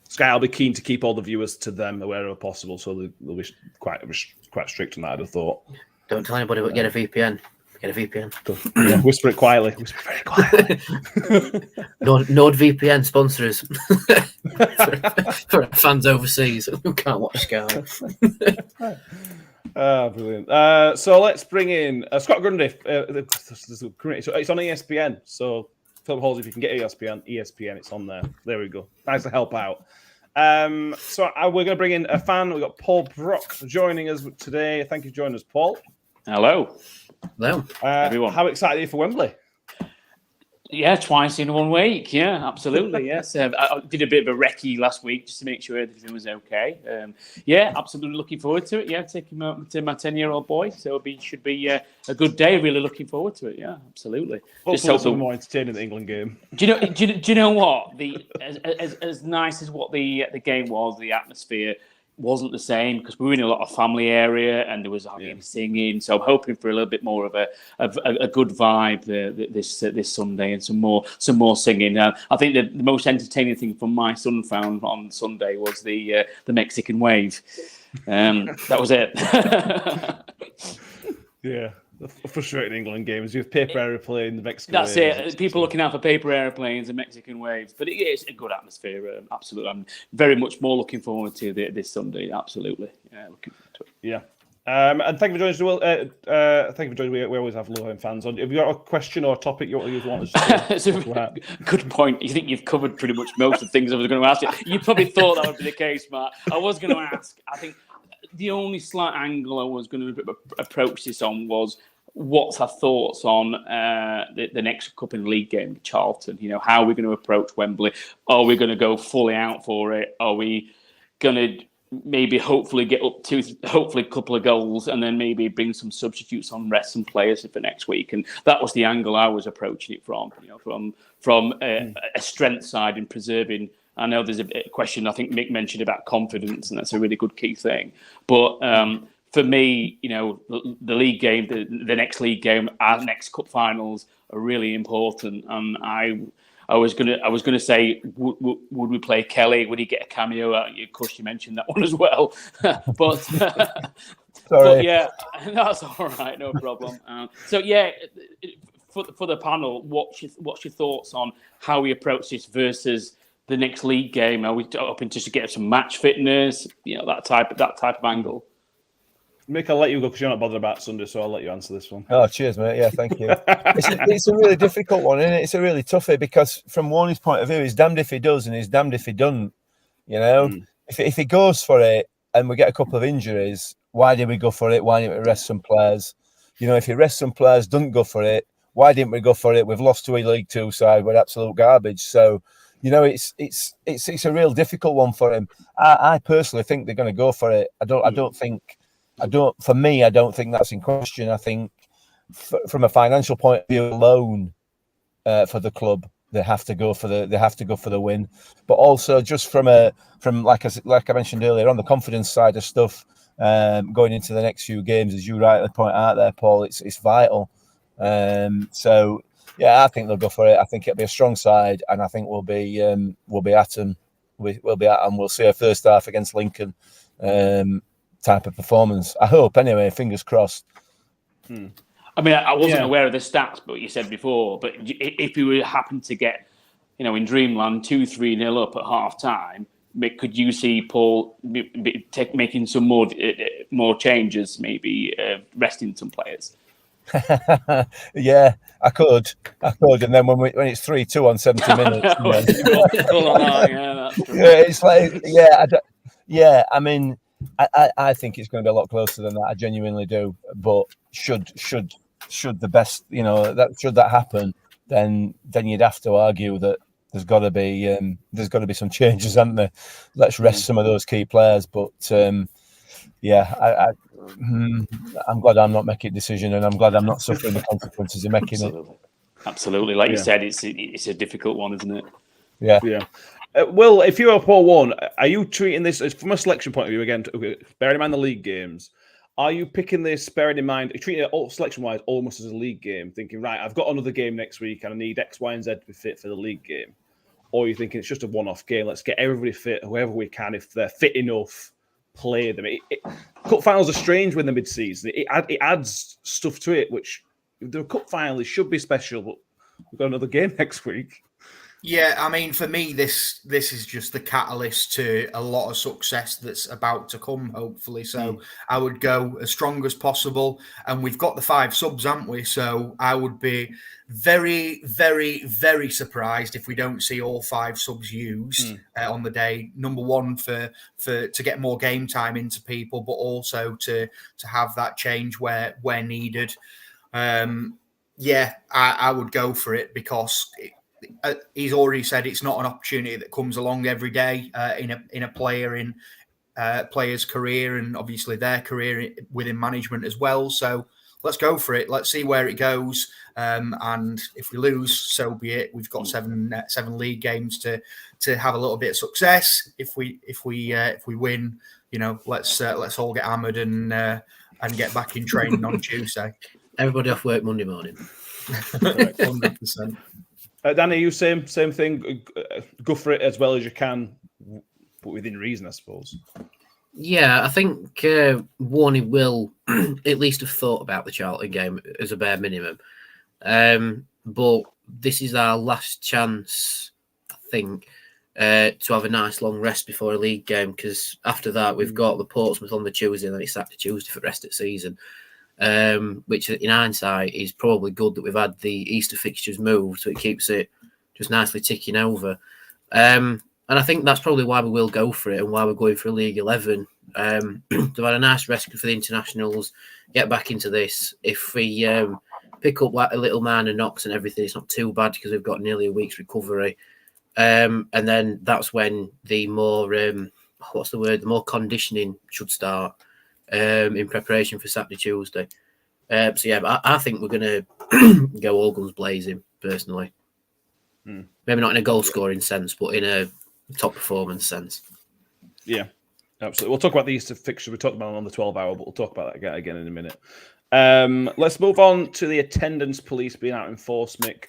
Sky will be keen to keep all the viewers to them wherever possible, so they'll be quite strict on that, I'd have thought. Don't tell anybody, but get a VPN. Get a VPN. Yeah, whisper it quietly. Whisper very quietly. NordVPN sponsors for fans overseas who can't watch Sky. Brilliant. So let's bring in Scott Grundy. So it's on ESPN. So Philip Halls, if you can get ESPN, it's on there. There we go. Nice to help out. So we're going to bring in a fan. We've got Paul Brock joining us today. Thank you for joining us, Paul. Hello. Hello. Everyone. How excited are you for Wembley? Yeah, twice in 1 week. Yeah, absolutely. Yes. I did a bit of a recce last week just to make sure everything was okay. Yeah, absolutely looking forward to it. Yeah, taking my 10-year-old boy. So it should be a good day. Really looking forward to it. Yeah, absolutely. Hopefully it's more entertaining than the England game. Do you know what? As nice as what the game was, the atmosphere wasn't the same because we were in a lot of family area and there was singing. So I'm hoping for a little bit more of a good vibe this Sunday and some more singing. I think the most entertaining thing from my son found on Sunday was the Mexican wave. That was it. Yeah. The frustrating England games. You have paper aeroplanes, Mexican That's waves. it. People looking out for paper airplanes and Mexican waves. But it's a good atmosphere. Absolutely. I'm very much more looking forward to this Sunday. Absolutely. Yeah, looking forward to it. Yeah. And thank you for joining us, Will. Thank you for joining us. We always have Lohan fans on. Have you got a question or a topic you want us to It's a good point. You think you've covered pretty much most of the things I was going to ask you. You probably thought that would be the case, Matt. I was going to ask, I think, the only slight angle I was going to approach this on was what's our thoughts on the next Cup and League game, Charlton? You know, how are we going to approach Wembley? Are we going to go fully out for it? Are we going to maybe hopefully get up to a couple of goals and then maybe bring some substitutes on, rest some players for next week? And that was the angle I was approaching it from. You know, from a strength side in preserving. I know there's a question I think Mick mentioned about confidence, and that's a really good key thing. But for me, you know, the league game, the next league game, our next cup finals are really important. And I was gonna say, would we play Kelly? Would he get a cameo? Of course, you mentioned that one as well. But yeah, that's all right, no problem. So yeah. For the panel, what's your thoughts on how we approach this versus the next league game? Are we hoping to get some match fitness? You know, that type of angle. Mick, I'll let you go because you're not bothered about Sunday, so I'll let you answer this one. Oh, cheers, mate. Yeah, thank you. It's a really difficult one, isn't it? It's a really toughie because from Warne's point of view, he's damned if he does and he's damned if he doesn't. You know, if he goes for it and we get a couple of injuries, why did we go for it? Why didn't we rest some players? You know, if he rests some players, doesn't go for it, why didn't we go for it? We've lost to a League Two side. We're absolute garbage. So, you know, it's a real difficult one for him. I personally think they're going to go for it. I don't think that's in question. I think from a financial point of view alone, for the club, they have to go for the win. But also just from like I mentioned earlier, on the confidence side of stuff, going into the next few games, as you rightly point out there, Paul, it's vital. So yeah, I think they'll go for it. I think it'll be a strong side, and I think we'll be at them. We'll see a first half against Lincoln type of performance. I hope anyway. Fingers crossed. I mean, I wasn't aware of the stats, but you said before. But if you happen to get, you know, in Dreamland 2-3-0 up at half time, could you see Paul making some more changes, maybe resting some players? Yeah, I could, and then when it's 3-2 on 70 minutes, it's like, I mean, I think it's going to be a lot closer than that. I genuinely do. But should the best, you know, that happen, then you'd have to argue that there's got to be some changes, haven't there? Let's rest some of those key players, but. I'm glad I'm not making a decision, and I'm glad I'm not suffering the consequences of making it. Absolutely. Like you said, it's a difficult one, isn't it? Yeah. Will, if you're Paul Warne, are you treating this from a selection point of view again? Bearing in mind the league games, are you picking this bearing in mind, treating it selection-wise almost as a league game, thinking, right, I've got another game next week and I need X, Y, and Z to be fit for the league game? Or are you thinking it's just a one-off game? Let's get everybody fit, whoever we can, if they're fit enough, play them. Cup finals are strange when they're mid-season. It adds stuff to it, which if they're a cup final, it should be special, but we've got another game next week. Yeah, I mean, for me, this is just the catalyst to a lot of success that's about to come, hopefully. So I would go as strong as possible. And we've got the 5 subs, haven't we? So I would be very, very, very surprised if we don't see all 5 subs used on the day. Number one, for to get more game time into people, but also to have that change where needed. I would go for it because he's already said it's not an opportunity that comes along every day in a player's career, and obviously their career within management as well. So let's go for it. Let's see where it goes. And if we lose, so be it. We've got seven league games to have a little bit of success. If we win, let's all get hammered and get back in training on Tuesday. Everybody off work Monday morning. 100%. Danny, you same thing. Go for it as well as you can, but within reason, I suppose. Yeah, I think Warne will at least have thought about the Charlton game as a bare minimum. But this is our last chance, I think, to have a nice long rest before a league game, because after that we've got the Portsmouth on the Tuesday, and then it's Saturday, Tuesday for the rest of the season. Which in hindsight is probably good that we've had the Easter fixtures moved, so it keeps it just nicely ticking over. And I think that's probably why we will go for it and why we're going for League 11. They've had a nice rest for the internationals, get back into this. If we pick up like a little minor knocks and everything, it's not too bad because we've got nearly a week's recovery. And then that's when the more, the more conditioning should start. In preparation for Saturday, Tuesday. I think we're going to go all guns blazing, personally. Maybe not in a goal-scoring sense, but in a top performance sense. Yeah, absolutely. We'll talk about the Easter fixture. We talked about it on the 12-hour, but we'll talk about that again in a minute. Let's move on to the attendance police being out in force, Mick,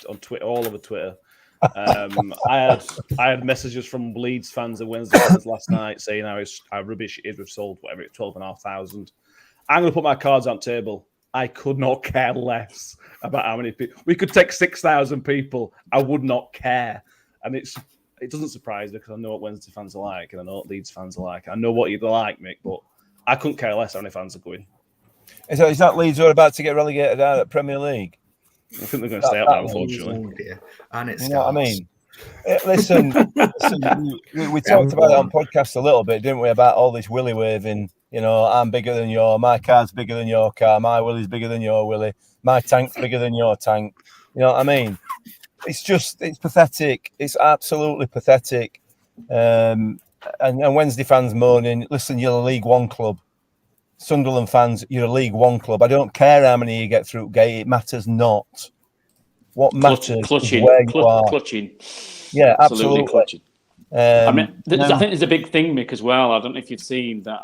on Twitter, all over Twitter. I had messages from Leeds fans and Wednesday fans last night saying how rubbish it is. We've sold whatever 12,500. I'm going to put my cards on the table. I could not care less about how many people. We could take 6,000 people. I would not care, and it doesn't surprise me because I know what Wednesday fans are like, and I know what Leeds fans are like. I know what you're like, Mick, but I couldn't care less how many fans are going. Is that Leeds who are about to get relegated out of Premier League? I think they're going to stay up now, unfortunately. And it's what I mean. Listen, we talked about it on podcast a little bit, didn't we? About all this willy waving. I'm bigger than my car's bigger than your car, my willy's bigger than your willy, my tank's bigger than your tank. You know what I mean? It's pathetic. It's absolutely pathetic. And Wednesday fans moaning. Listen, you're a League One club. Sunderland fans, you're a League One club. I don't care how many you get through gate. It matters not. What matters is where you are. Clutching. Yeah, absolutely. Clutching. I think there's a big thing, Mick, as well. I don't know if you've seen that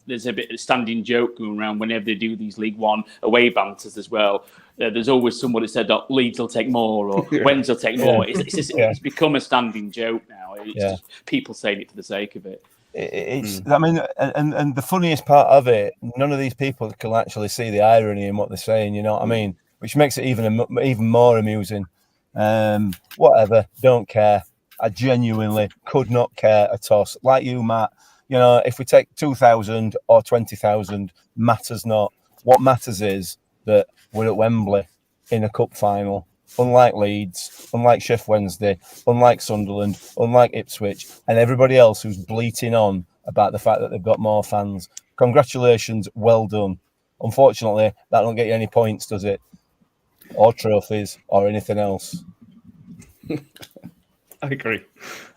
there's a bit of standing joke going around whenever they do these League One away banters as well. There's always somebody said that Leeds will take more or Wednesday will take more. It's become a standing joke now. It's just people saying it for the sake of it. I mean, and the funniest part of it, none of these people can actually see the irony in what they're saying. You know what I mean? Which makes it even more amusing. Whatever, don't care. I genuinely could not care a toss. Like you, Matt. If we take 2,000 or 20,000, matters not. What matters is that we're at Wembley in a cup final. Unlike Leeds, unlike Sheffield Wednesday, unlike Sunderland, unlike Ipswich, and everybody else who's bleating on about the fact that they've got more fans. Congratulations, well done. Unfortunately, that don't get you any points, does it? Or trophies, or anything else. I agree.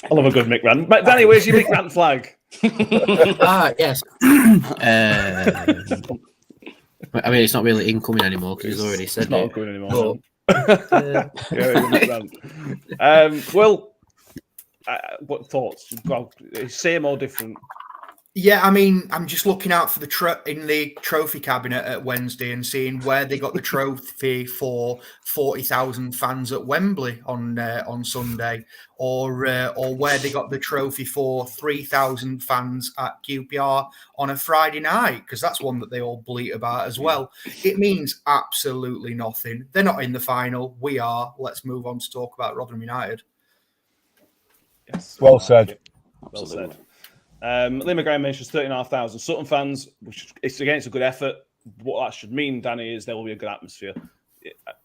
I love a good Mick rant. Danny, where's your Mick rant flag? Yes. I mean, it's not really incoming anymore because he's already said it's not it. incoming anymore. Yeah, 100%. Well, what thoughts? Well, same or different? Yeah, I mean, I'm just looking out for in the trophy cabinet at Wednesday and seeing where they got the trophy for 40,000 fans at Wembley on Sunday, or where they got the trophy for 3,000 fans at QPR on a Friday night, because that's one that they all bleat about as well. It means absolutely nothing. They're not in the final. We are. Let's move on to talk about Rotherham United. Yes. Well said. Well said. Liam McGrath mentions 13,500 Sutton fans, which it's against a good effort. What that should mean, Danny, is there will be a good atmosphere.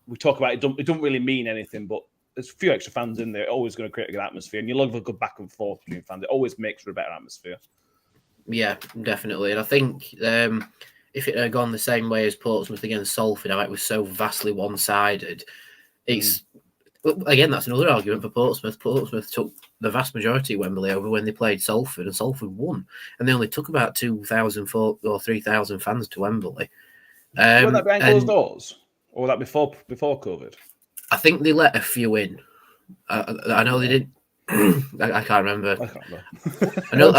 We talk about it, it don't really mean anything, but there's a few extra fans in there. It's always going to create a good atmosphere, and you love a good back and forth between fans. It always makes for a better atmosphere. Yeah, definitely. And I think if it had gone the same way as Portsmouth against Salford, how it was so vastly one-sided, it's again, that's another argument for Portsmouth. Portsmouth took the vast majority of Wembley over when they played Salford, and Salford won. And they only took about 2,000 or 3,000 fans to Wembley. Was that behind closed doors? Or was that before COVID? I think they let a few in. I know they didn't. I can't remember. I know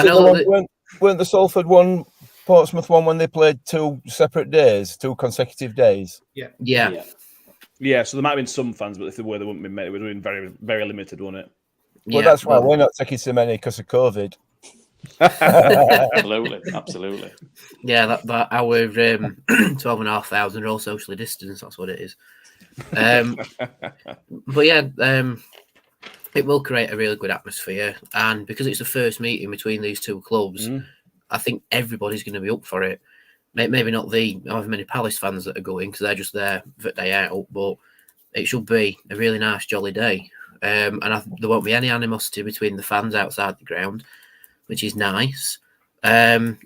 weren't the Salford one, Portsmouth one, when they played 2 separate days, 2 consecutive days? Yeah, so there might have been some fans, but if there were, they wouldn't be made. It would have been very, very limited, wouldn't it? Well, that's why we're not taking so many because of COVID. Absolutely. Yeah, that our 12,500 are all socially distanced. That's what it is. But yeah, it will create a really good atmosphere, and because it's the first meeting between these two clubs, I think everybody's going to be up for it. Maybe not the however many Palace fans that are going because they're just there for day out, but it should be a really nice, jolly day. And there won't be any animosity between the fans outside the ground, which is nice. And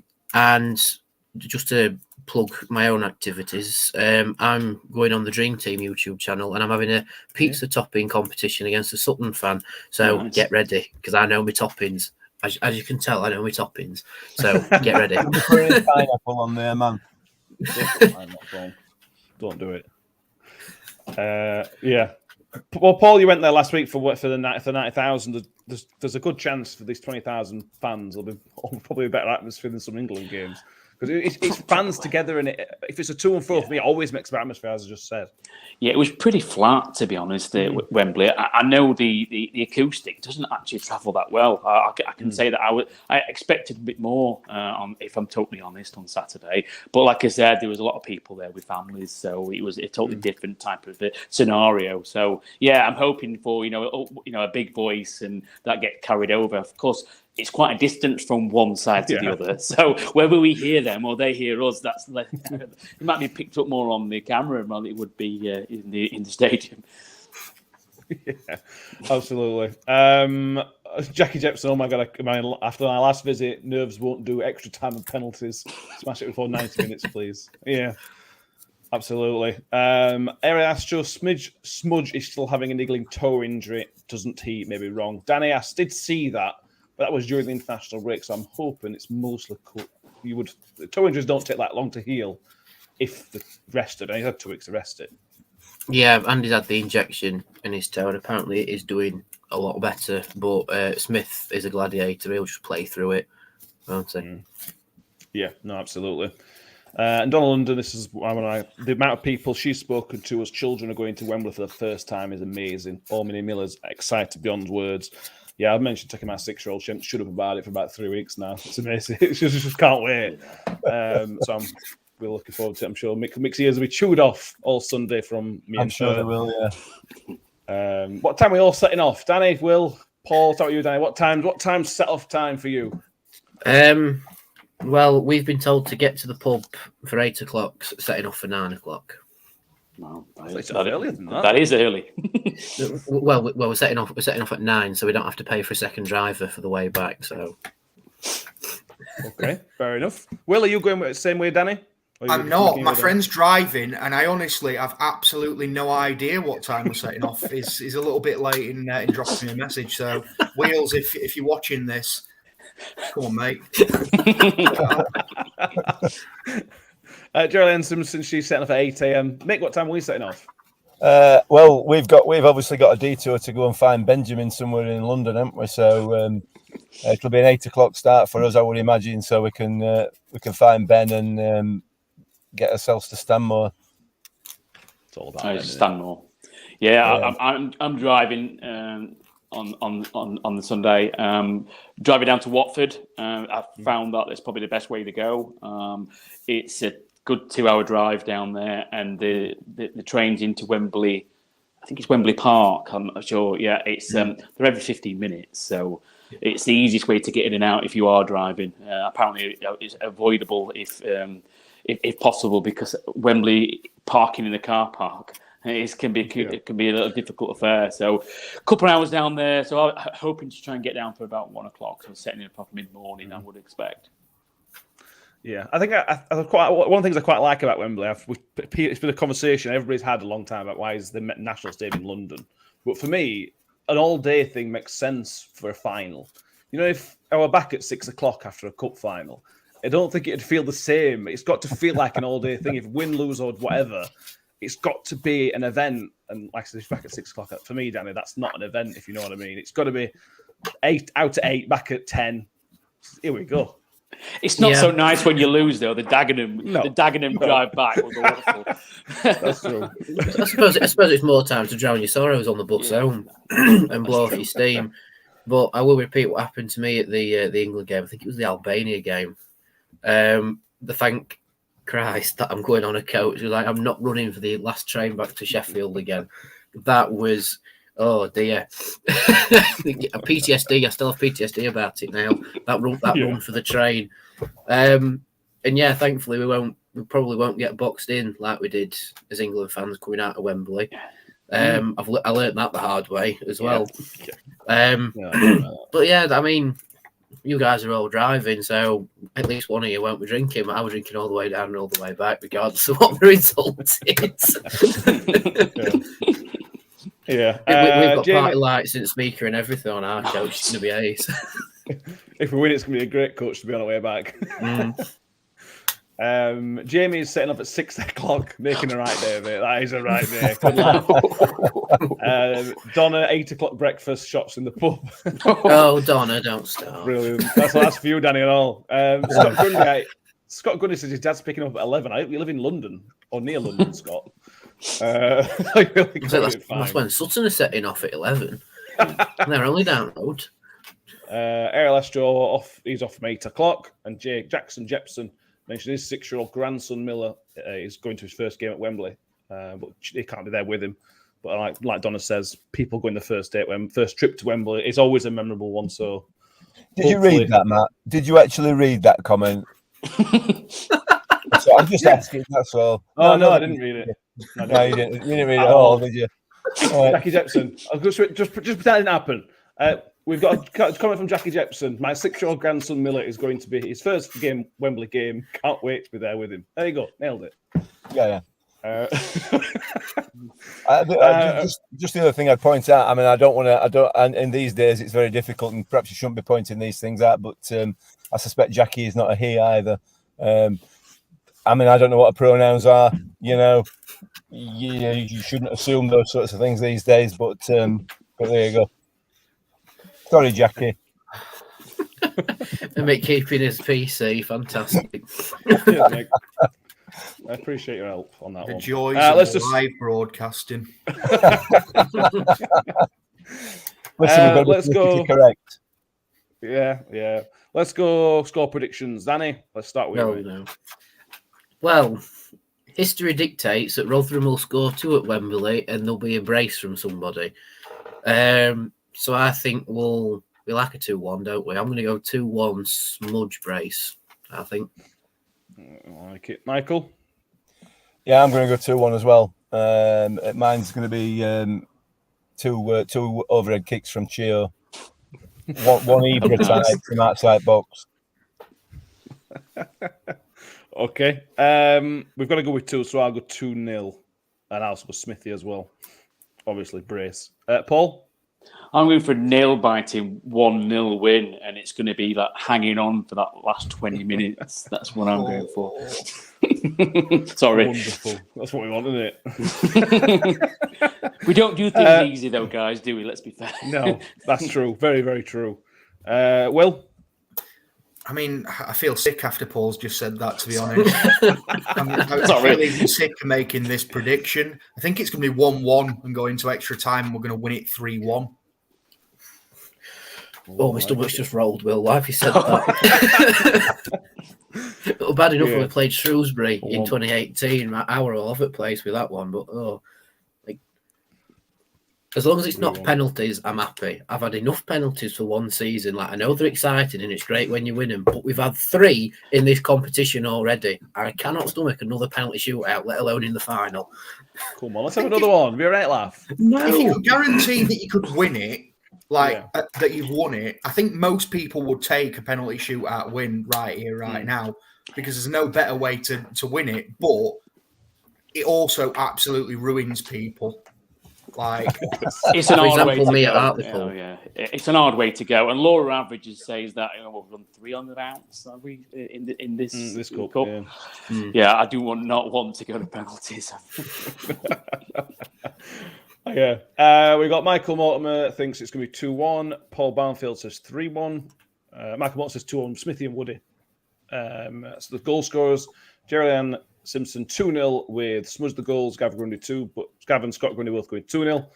just to plug my own activities, I'm going on the Dream Team YouTube channel and I'm having a pizza topping competition against a Sutton fan. So Get ready, because I know my toppings. As you can tell, I know my toppings. So get ready. Pineapple on there, man. Don't do it. Yeah. Well, Paul, you went there last week for 90,000. There's a good chance for these 20,000 fans. There'll be probably a better atmosphere than some England games. Because it's fans together, and if it's a to and fro for me, it always makes an atmosphere, as I just said. Yeah, it was pretty flat, to be honest, at Wembley. I know the acoustic doesn't actually travel that well. I can say that I expected a bit more, if I'm totally honest, on Saturday. But like I said, there was a lot of people there with families, so it was a totally different type of scenario. So yeah, I'm hoping for a big voice and that get carried over. Of course, it's quite a distance from one side to the other. So whether we hear them or they hear us, it might be picked up more on the camera than it would be in the stadium. Yeah, absolutely. Jackie Jepson, oh my God, after my last visit, nerves won't do extra time and penalties. Smash it before 90 minutes, please. Yeah, absolutely. Eric Astro, Smudge is still having a niggling toe injury. Doesn't he? Maybe wrong. Danny asked, did see that. But that was during the international break, so I'm hoping it's mostly cut. The toe injuries don't take that long to heal if they're rested. And he's had 2 weeks to rest it. Yeah, Andy's had the injection in his toe, and apparently it is doing a lot better. But Smith is a gladiator; he'll just play through it, won't he? Yeah, no, absolutely. And Donna London, this is the amount of people she's spoken to as children are going to Wembley for the first time is amazing. Ormini Miller's excited beyond words. Yeah, I've mentioned taking my 6-year-old. She hasn't shut up about it for about 3 weeks now. It's amazing. She just can't wait. So we're looking forward to it. I'm sure Mick's ears will be chewed off all Sunday from me. I'm sure they will, yeah. What time are we all setting off? Danny, Will, Paul, start with you, Danny. What time's set off time for you? Well, we've been told to get to the pub for 8 o'clock, setting off for 9 o'clock. No, it's earlier than that. That is early. Well, we're setting off at 9, so we don't have to pay for a second driver for the way back. So, okay, fair enough. Will, are you going the same way, Danny? I'm not. My friend's driving, and I honestly have absolutely no idea what time we're setting off. He's a little bit late in dropping me a message. So, Wheels, if you're watching this, come on, mate. Geraldine Simpson, she's setting off at 8 a.m. Mick, what time are we setting off? Well, we've obviously got a detour to go and find Benjamin somewhere in London, haven't we? So it'll be an 8 o'clock start for us, I would imagine, so we can find Ben and get ourselves to Stanmore. It's all about Stanmore. Yeah, I'm driving on the Sunday. Driving down to Watford. I found that that's probably the best way to go. It's a good 2-hour drive down there, and the trains into Wembley. I think it's Wembley Park. I'm not sure. Yeah, it's they're every 15 minutes, so it's the easiest way to get in and out if you are driving. Apparently, it's avoidable if possible, because Wembley parking in the car park it can be a little difficult affair. So a couple of hours down there. So I'm hoping to try and get down for about 1 o'clock. So setting it up mid-morning, I would expect. Yeah, I think I quite one of the things I quite like about Wembley. It's been a conversation everybody's had a long time about why is the National Stadium in London. But for me, an all-day thing makes sense for a final. You know, if I were back at 6 o'clock after a cup final, I don't think it'd feel the same. It's got to feel like an all-day thing. If win, lose, or whatever, it's got to be an event. And like I said, it's back at 6 o'clock. For me, Danny, that's not an event, if you know what I mean. It's got to be 8 out at 8, back at 10. Here we go. It's not so nice when you lose, though. The Dagenham drive back was awful. That's true. I suppose it's more time to drown your sorrows on the bus home and blow off your steam. But I will repeat what happened to me at the England game. I think it was the Albania game. The thank Christ that I'm going on a coach. Like, I'm not running for the last train back to Sheffield again. That was, oh dear. PTSD. I still have PTSD about it now. That run for the train. And yeah, thankfully we probably won't get boxed in like we did as England fans coming out of Wembley. I learned that the hard way as well. But yeah, I mean, you guys are all driving, so at least one of you won't be drinking. I was drinking all the way down and all the way back, regardless of what the result is. Yeah, we've got party lights and speaker and everything on our coach. It's going to be ace. If we win, it's going to be a great coach to be on our way back. Jamie is setting up at 6 o'clock, making a right day of it. That is a right day. Good lad. Donna, 8 o'clock breakfast, shots in the pub. Oh, Donna, don't start. Brilliant. That's for you, Danny, and all. Scott Gunny says his dad's picking up at 11. I hope you live in London or near London, Scott. That's when Sutton are setting off at 11. They're only down the road. Ariel Astro he's off from 8 o'clock, and Jackson Jepson mentioned his 6-year-old grandson Miller is going to his first game at Wembley, but he can't be there with him. But like Donna says, people going the first trip to Wembley, it's always a memorable one. So, did you read that, Matt? Did you actually read that comment? So I'm just asking. That's all. Oh no, I didn't read it. No, you didn't. You didn't read it at all, did you? Jackie Jepson. I'll just pretend it didn't happen. We've got a comment from Jackie Jepson. My 6-year-old grandson Miller is going to be his first Wembley game. Can't wait to be there with him. There you go. Nailed it. Yeah. Just the other thing I'd point out. I mean, I don't want to. And in these days, it's very difficult, and perhaps you shouldn't be pointing these things out. But I suspect Jackie is not a he either. I mean, I don't know what the pronouns are. You know, you shouldn't assume those sorts of things these days. But there you go. Sorry, Jackie. And keeping his PC, fantastic. I appreciate your help on that one. The joys of live broadcasting. Listen, let's go. Correct. Yeah. Let's go score predictions. Danny, let's start with you. No. Well, history dictates that Rotherham will score 2 at Wembley and there'll be a brace from somebody. So I think we like a 2-1, don't we? I'm going to go 2-1 smudge brace, I think. I like it. Michael? Yeah, I'm going to go 2-1 as well. Mine's going to be two overhead kicks from Chio. One Ibra type from outside box. Okay. We've got to go with 2, so I'll go 2-0. And I'll go Smithy as well. Obviously, brace. Paul? I'm going for a nail-biting 1-0 win, and it's going to be like hanging on for that last 20 minutes. That's what I'm going for. Sorry. Wonderful. That's what we want, isn't it? We don't do things easy, though, guys, do we? Let's be fair. No, that's true. Very, very true. Will? I mean, I feel sick after Paul's just said that, to be honest. I feel even sick of making this prediction. I think it's going to be 1-1 and go into extra time, and we're going to win it 3-1. Oh, my stomach's just rolled, Will. Why have you said that? Well, bad enough when we played Shrewsbury in 2018. I were all over the place with that one, but as long as it's not penalties, I'm happy. I've had enough penalties for one season. Like, I know they're exciting and it's great when you win them, but we've had 3 in this competition already. I cannot stomach another penalty shootout, let alone in the final. Come on, let's have another one. Be a right laugh. No. If you could guarantee that you could win it, that you've won it, I think most people would take a penalty shootout win right here, right now, because there's no better way to win it. But it also absolutely ruins people. Like, it's an hard way to go. It's an hard way to go. And Laura Averages says that we've run 3 on the rounds, have we, in this cup? Yeah, I do not want to go to penalties. We got Michael Mortimer thinks it's going to be 2-1. Paul Barnfield says 3-1. Michael Mortimer says 2-1. Smithy and Woody. So the goal scorers: Gerald Simpson 2-0 with Smudge the goals, Gavin Grundy 2, but Gav and Scott Grundy both going 2-0.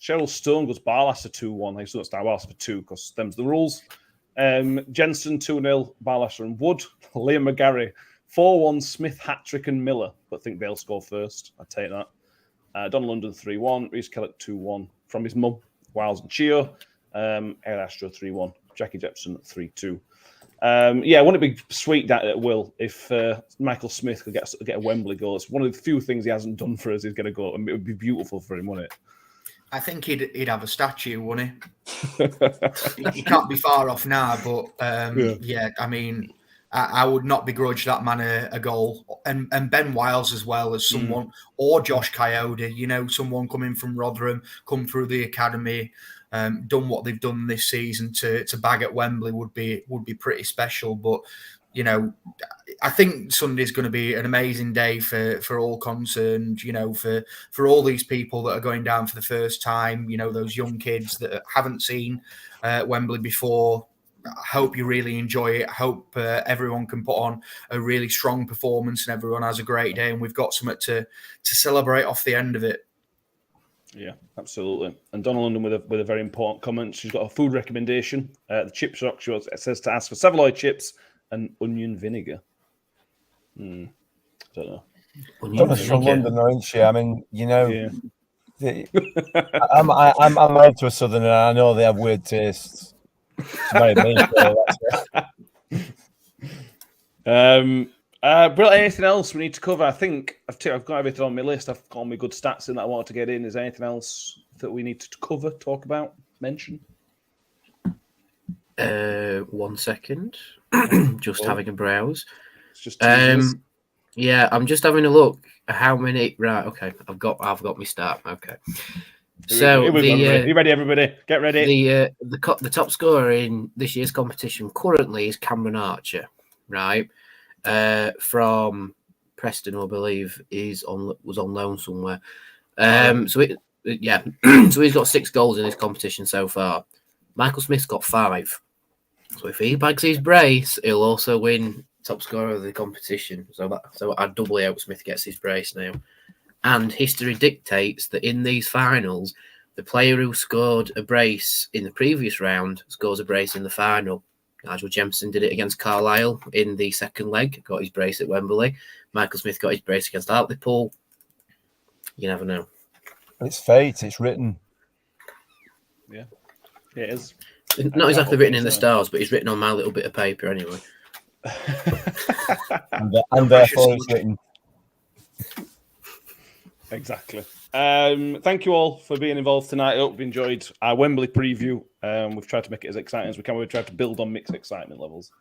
Cheryl Stone goes Barlaster 2-1. I still don't start Barlaster for 2 because them's the rules. Jensen 2-0, Barlaster and Wood. Liam McGarry 4-1, Smith, Hattrick and Miller, but think they'll score first. I'd take that. Don London 3-1, Reece Kellett 2-1 from his mum, Wiles and Chio, Air Astro 3-1, Jackie Jepson 3-2. Wouldn't it be sweet that Will if Michael Smith could get a Wembley goal? It's one of the few things he hasn't done for us. He's going to go, and it would be beautiful for him, wouldn't it? I think he'd have a statue, wouldn't he? He can't be far off now, but I mean, I would not begrudge that man a goal. And Ben Wiles as well as someone, or Josh Coyote, someone coming from Rotherham, come through the academy, done what they've done this season to bag at Wembley would be pretty special. But, I think Sunday's going to be an amazing day for all concerned, for all these people that are going down for the first time, those young kids that haven't seen Wembley before. I hope you really enjoy it. I hope everyone can put on a really strong performance and everyone has a great day, and we've got something to celebrate off the end of it. Yeah, absolutely. And Donna London with a very important comment. She's got a food recommendation. The chip shop, it says to ask for Savoy chips and onion vinegar. I don't know. Donna's from London, aren't she? I mean, I'm married to a Southerner, and I know they have weird tastes. Anything else we need to cover? I think I've got everything on my list. I've got all my good stats in that I wanted to get in. Is there anything else that we need to cover, talk about, mention? 1 second. Just having a browse. It's just I'm just having a look at how many. Right, okay. I've got my start. Okay. So are you ready, everybody? Get ready. The top scorer in this year's competition currently is Cameron Archer, right? From Preston, I believe, was on loan somewhere. So he's got 6 goals in this competition so far. Michael Smith's got 5. So if he bags his brace, he'll also win top scorer of the competition. So I'd doubly hope Smith gets his brace now. And history dictates that in these finals, the player who scored a brace in the previous round scores a brace in the final. Nigel Jemison did it against Carlisle in the second leg, got his brace at Wembley. Michael Smith got his brace against Hartlepool. You never know. It's fate. It's written. Yeah, it is. Not exactly written in the stars, but it's written on my little bit of paper anyway. and therefore it's written. Exactly. Thank you all for being involved tonight. I hope you enjoyed our Wembley preview. We've tried to make it as exciting as we can. We've tried to build on mixed excitement levels.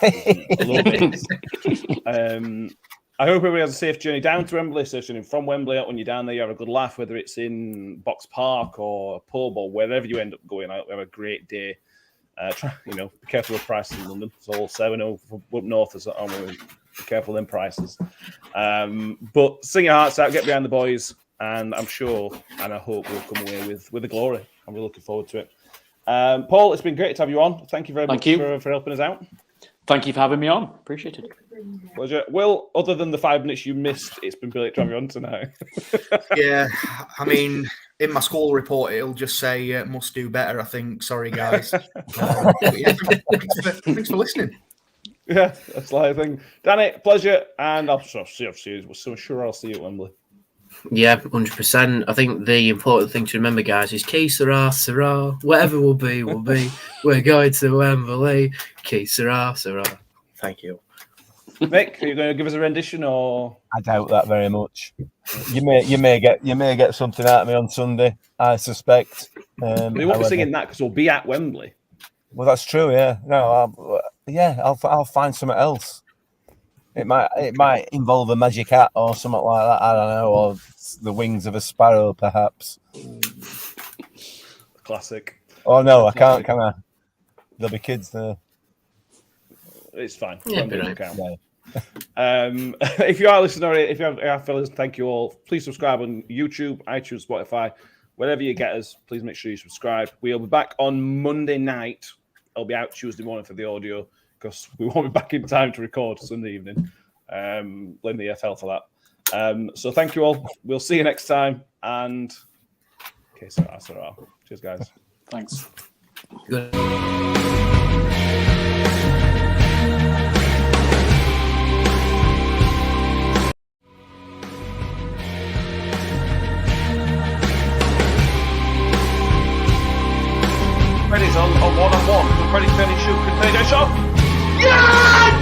A little bit. I hope everybody has a safe journey down to Wembley. So from Wembley, when you're down there, you have a good laugh, whether it's in Box Park or a pub or wherever you end up going. I hope you have a great day. Be careful with prices in London. It's all so up north as be careful in prices. But sing your hearts out, get behind the boys, and I'm sure and I hope we'll come away with the glory. I'm really looking forward to it. Paul, it's been great to have you on. Thank you very much for helping us out. Thank you for having me on. Appreciate it. Pleasure. Will, other than the 5 minutes you missed, it's been brilliant to have you on tonight. Yeah, I mean, in my school report, it'll just say must do better, I think. Sorry, guys. Thanks for listening. Yeah, that's the like thing. Danny, pleasure. And I'm sure I'll see you at Wembley. Yeah, 100%. I think the important thing to remember, guys, is Key Sarah, Sarah. Whatever will be, will be. We're going to Wembley. Key Sarah, Sarah. Thank you. Nick, are you going to give us a rendition, or I doubt that very much. You may get something out of me on Sunday, I suspect. We won't be singing that because we'll be at Wembley. Well, that's true. Yeah. No. I'll find something else. It might involve a magic hat or something like that. I don't know, or the wings of a sparrow, perhaps. Classic. Oh no, I can't. Can I? There'll be kids there. It's fine. Yeah, Yeah. If you are listening, or if you have fellas, thank you all. Please subscribe on YouTube, iTunes, Spotify, wherever you get us. Please make sure you subscribe. We'll be back on Monday night. I'll be out Tuesday morning for the audio because we won't be back in time to record Sunday evening. Blame the EFL for that. So thank you all. We'll see you next time. And okay, so cheers, guys. Thanks. Good. Freddie's on one-on-one. Freddie turning shoot. Can they go shot? Yeah!